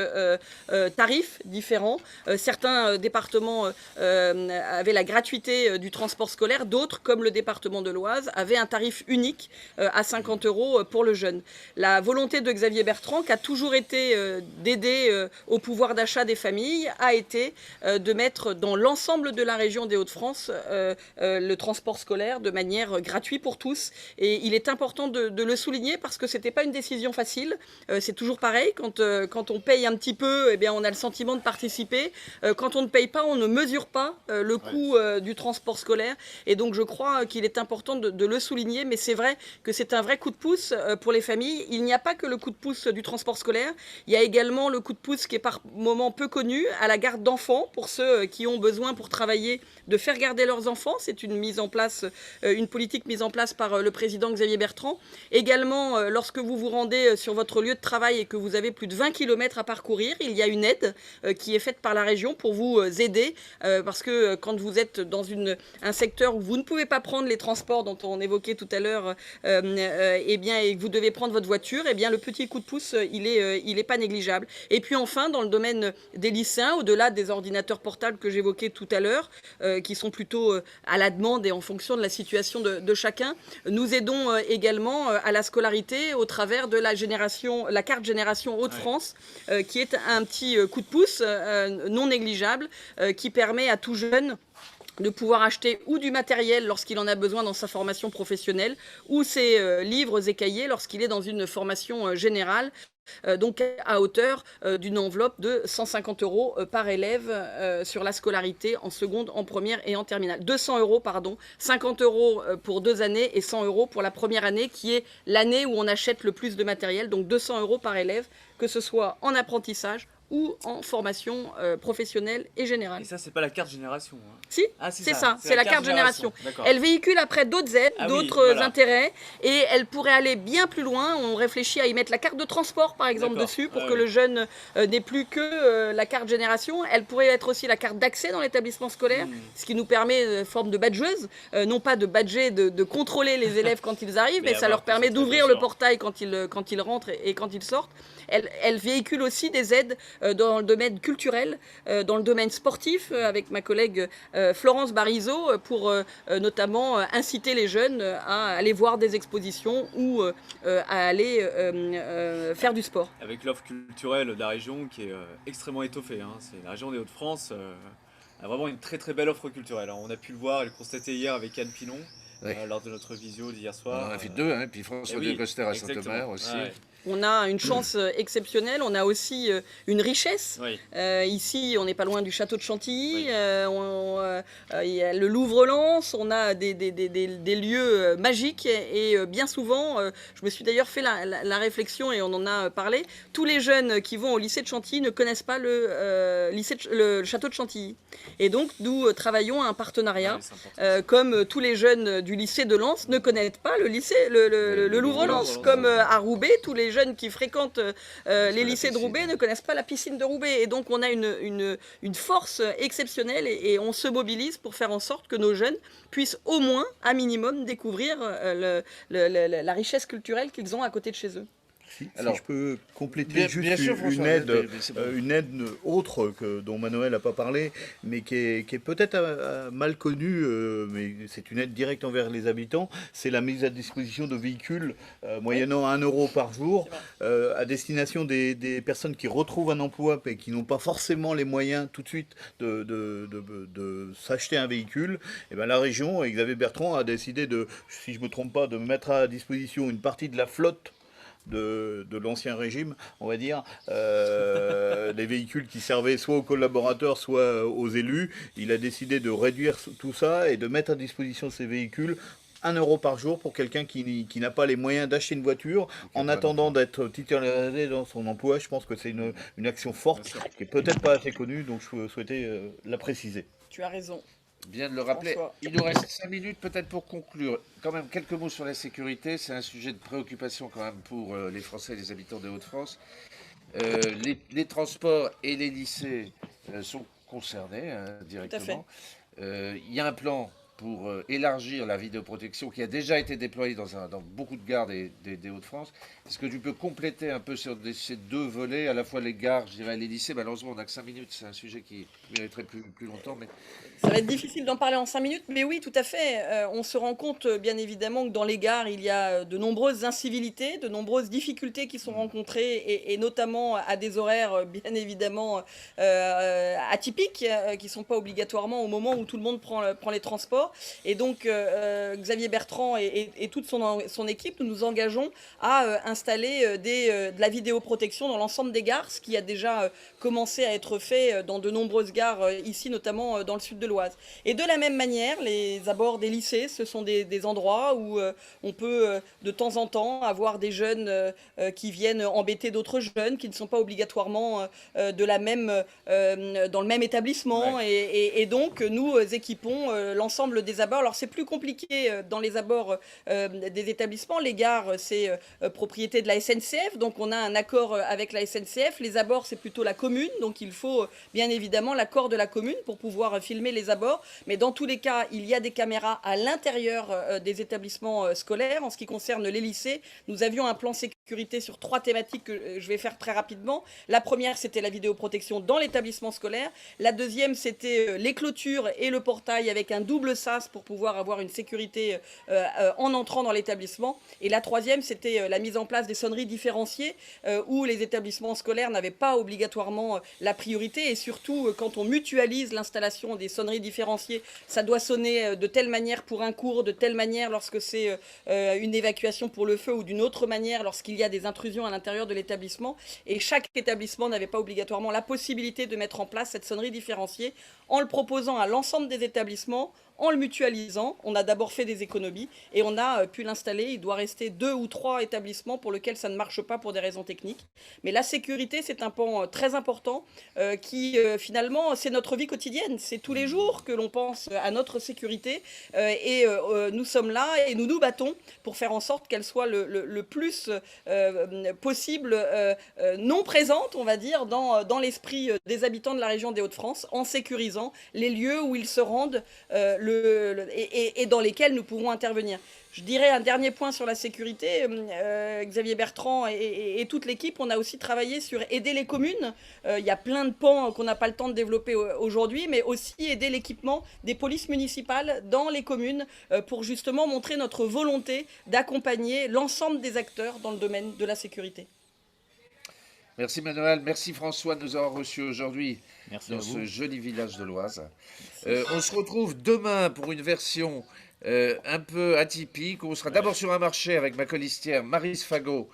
tarifs différents. Certains départements avaient la gratuité du transport scolaire, d'autres, comme le département de l'Oise, avaient un tarif unique à 50 € pour le jeune. La volonté de Xavier Bertrand, qui a toujours été d'aider au pouvoir d'achat des familles, a été de mettre dans l'ensemble de la région des Hauts-de-France le transport scolaire de manière gratuite pour tous. Et il est important de le souligner parce que ce n'était pas une décision facile. C'est toujours pareil, quand on paye un petit peu, eh bien, on a le sentiment de participer. Quand on ne paye pas, on ne mesure pas le coût du transport scolaire. Et donc je crois qu'il est important de le souligner, mais c'est vrai que c'est un vrai coup de pouce pour les familles. Il n'y a pas que le coup de pouce du transport scolaire, il y a également le coup de pouce qui est par moment peu connu à la garde d'enfants pour ceux qui ont besoin pour travailler de faire garder leurs enfants. C'est une politique mise en place par le président Xavier Bertrand. Également, lorsque vous vous rendez sur votre lieu de travail et que vous avez plus de 20 km à parcourir, il y a une aide qui est faite par la région pour vous aider parce que quand vous êtes dans un secteur où vous ne pouvez pas prendre les transports dont on évoquait tout à l'heure et que vous devez prendre votre voiture, eh bien, le petit coup de pouce, il est pas négligeable. Et puis puis enfin, dans le domaine des lycéens, au-delà des ordinateurs portables que j'évoquais tout à l'heure, qui sont plutôt à la demande et en fonction de la situation de chacun, nous aidons également à la scolarité au travers de la carte Génération Hauts-de-France, qui est un petit coup de pouce non négligeable, qui permet à tout jeune de pouvoir acheter ou du matériel lorsqu'il en a besoin dans sa formation professionnelle, ou ses livres et cahiers lorsqu'il est dans une formation générale, donc à hauteur d'une enveloppe de 150 € par élève sur la scolarité en seconde, en première et en terminale. 200 €, pardon, 50 € pour 2 années et 100 € pour la première année, qui est l'année où on achète le plus de matériel, donc 200 € par élève, que ce soit en apprentissage ou en formation professionnelle et générale. Et ça, c'est pas la carte génération. Hein. Si, c'est ça, c'est la carte génération. D'accord. Elle véhicule après d'autres aides, d'autres intérêts, et elle pourrait aller bien plus loin. On réfléchit à y mettre la carte de transport, par exemple, dessus, pour que le jeune n'ait plus que la carte génération. Elle pourrait être aussi la carte d'accès dans l'établissement scolaire, ce qui nous permet forme de badgeuse, non pas de badger, de contrôler les élèves quand ils arrivent, mais ça leur permet d'ouvrir le portail quand ils rentrent et quand ils sortent. Elle véhicule aussi des aides dans le domaine culturel, dans le domaine sportif, avec ma collègue Florence Barizot, pour notamment inciter les jeunes à aller voir des expositions ou à aller faire du sport. Avec l'offre culturelle de la région qui est extrêmement étoffée. Hein. C'est la région des Hauts-de-France a vraiment une très très belle offre culturelle. Alors, on a pu le voir et le constater hier avec Anne Pilon. Lors de notre visio d'hier soir. On en a fait deux, hein, puis François de Coster à Saint-Omer aussi. Ouais. On a une chance exceptionnelle, on a aussi une richesse. Oui. Ici, on n'est pas loin du château de Chantilly, il y a le Louvre-Lens, on a des lieux magiques et bien souvent, je me suis d'ailleurs fait la réflexion et on en a parlé, tous les jeunes qui vont au lycée de Chantilly ne connaissent pas le château de Chantilly. Et donc, nous travaillons à un partenariat, comme tous les jeunes du lycée de Lens ne connaissent pas le Louvre-Lens, comme à Roubaix, tous les jeunes qui fréquentent les lycées de Roubaix ne connaissent pas la piscine de Roubaix. Et donc, on a une force exceptionnelle et on se mobilise pour faire en sorte que nos jeunes puissent au moins, à minimum, découvrir la richesse culturelle qu'ils ont à côté de chez eux. Si je peux compléter une aide autre dont Manuel n'a pas parlé, mais qui est peut-être mal connue, mais c'est une aide directe envers les habitants, c'est la mise à disposition de véhicules moyennant 1 € par jour à destination des personnes qui retrouvent un emploi et qui n'ont pas forcément les moyens tout de suite de s'acheter un véhicule. Et bien, la région, et Xavier Bertrand, a décidé si je ne me trompe pas, de mettre à disposition une partie de la flotte de l'ancien régime, on va dire, les véhicules qui servaient soit aux collaborateurs, soit aux élus. Il a décidé de réduire tout ça et de mettre à disposition ces véhicules 1 € par jour pour quelqu'un qui n'a pas les moyens d'acheter une voiture en attendant d'être titularisé dans son emploi. Je pense que c'est une action forte qui n'est peut-être pas assez connue, donc je souhaitais la préciser. Tu as raison. Bien de le rappeler. François. Il nous reste 5 minutes peut-être pour conclure. Quand même quelques mots sur la sécurité. C'est un sujet de préoccupation quand même pour les Français et les habitants des Hauts-de-France. Les transports et les lycées sont concernés directement. Il y a un plan pour élargir la vidéoprotection qui a déjà été déployée dans beaucoup de gares des Hauts-de-France. Est-ce que tu peux compléter un peu sur ces deux volets, à la fois les gares, je dirais, les lycées? Malheureusement, on n'a que 5 minutes, c'est un sujet qui mériterait plus longtemps. Mais... Ça va être difficile d'en parler en 5 minutes, mais oui, tout à fait. On se rend compte, bien évidemment, que dans les gares, il y a de nombreuses incivilités, de nombreuses difficultés qui sont rencontrées, et notamment à des horaires, bien évidemment, atypiques, qui ne sont pas obligatoirement au moment où tout le monde prend les transports. Et donc, Xavier Bertrand et toute son équipe, nous nous engageons à installer de la vidéoprotection dans l'ensemble des gares, ce qui a déjà commencé à être fait dans de nombreuses gares ici, notamment dans le sud de l'Oise. Et de la même manière, les abords des lycées, ce sont des endroits où on peut de temps en temps avoir des jeunes qui viennent embêter d'autres jeunes qui ne sont pas obligatoirement dans le même établissement. Ouais. Et donc, nous équipons l'ensemble des abords. Alors, c'est plus compliqué dans les abords des établissements. Les gares, c'est propriété de la SNCF, donc on a un accord avec la SNCF. Les abords, c'est plutôt la commune, donc il faut bien évidemment l'accord de la commune pour pouvoir filmer les abords. Mais dans tous les cas, il y a des caméras à l'intérieur des établissements scolaires. En ce qui concerne les lycées, nous avions un plan sécurité sécurité sur 3 thématiques que je vais faire très rapidement. La première, c'était la vidéoprotection dans l'établissement scolaire. La deuxième, c'était les clôtures et le portail avec un double sas pour pouvoir avoir une sécurité en entrant dans l'établissement. Et la troisième, c'était la mise en place des sonneries différenciées où les établissements scolaires n'avaient pas obligatoirement la priorité. Et surtout, quand on mutualise l'installation des sonneries différenciées, ça doit sonner de telle manière pour un cours, de telle manière lorsque c'est une évacuation pour le feu ou d'une autre manière lorsqu'il y a des intrusions à l'intérieur de l'établissement. Et chaque établissement n'avait pas obligatoirement la possibilité de mettre en place cette sonnerie différenciée en le proposant à l'ensemble des établissements, en le mutualisant. On a d'abord fait des économies et on a pu l'installer. Il doit rester 2 ou 3 établissements pour lesquels ça ne marche pas pour des raisons techniques. Mais la sécurité, c'est un pan très important qui finalement, c'est notre vie quotidienne. C'est tous les jours que l'on pense à notre sécurité et nous sommes là et nous nous battons pour faire en sorte qu'elle soit le plus possible non présente, on va dire, dans l'esprit des habitants de la région des Hauts-de-France, en sécurisant les lieux où ils se rendent et dans lesquels nous pourrons intervenir. Je dirais un dernier point sur la sécurité. Xavier Bertrand et toute l'équipe, on a aussi travaillé sur aider les communes. Il y a plein de pans qu'on n'a pas le temps de développer aujourd'hui, mais aussi aider l'équipement des polices municipales dans les communes pour justement montrer notre volonté d'accompagner l'ensemble des acteurs dans le domaine de la sécurité. Merci Manuel, merci François de nous avoir reçus aujourd'hui Merci à dans vous. ce joli village de l'Oise. On se retrouve demain pour une version un peu atypique. On sera d'abord sur un marché avec ma colistière Maryse Fagot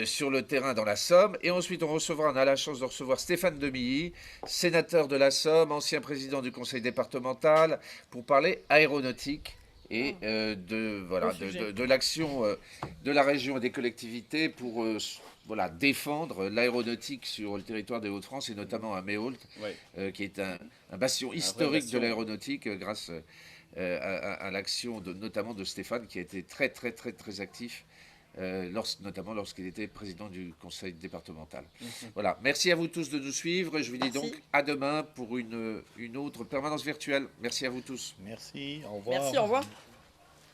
sur le terrain dans la Somme. Et ensuite, on a la chance de recevoir Stéphane Demilly, sénateur de la Somme, ancien président du conseil départemental, pour parler aéronautique et de l'action de la région et des collectivités pour défendre l'aéronautique sur le territoire des Hauts-de-France et notamment à Méault, qui est un bastion historique de l'aéronautique grâce à l'action notamment de Stéphane qui a été très très très très actif notamment lorsqu'il était président du conseil départemental. Voilà, merci à vous tous de nous suivre. Je vous dis donc à demain pour une autre permanence virtuelle. Merci à vous tous. Merci, au revoir. Merci, au revoir.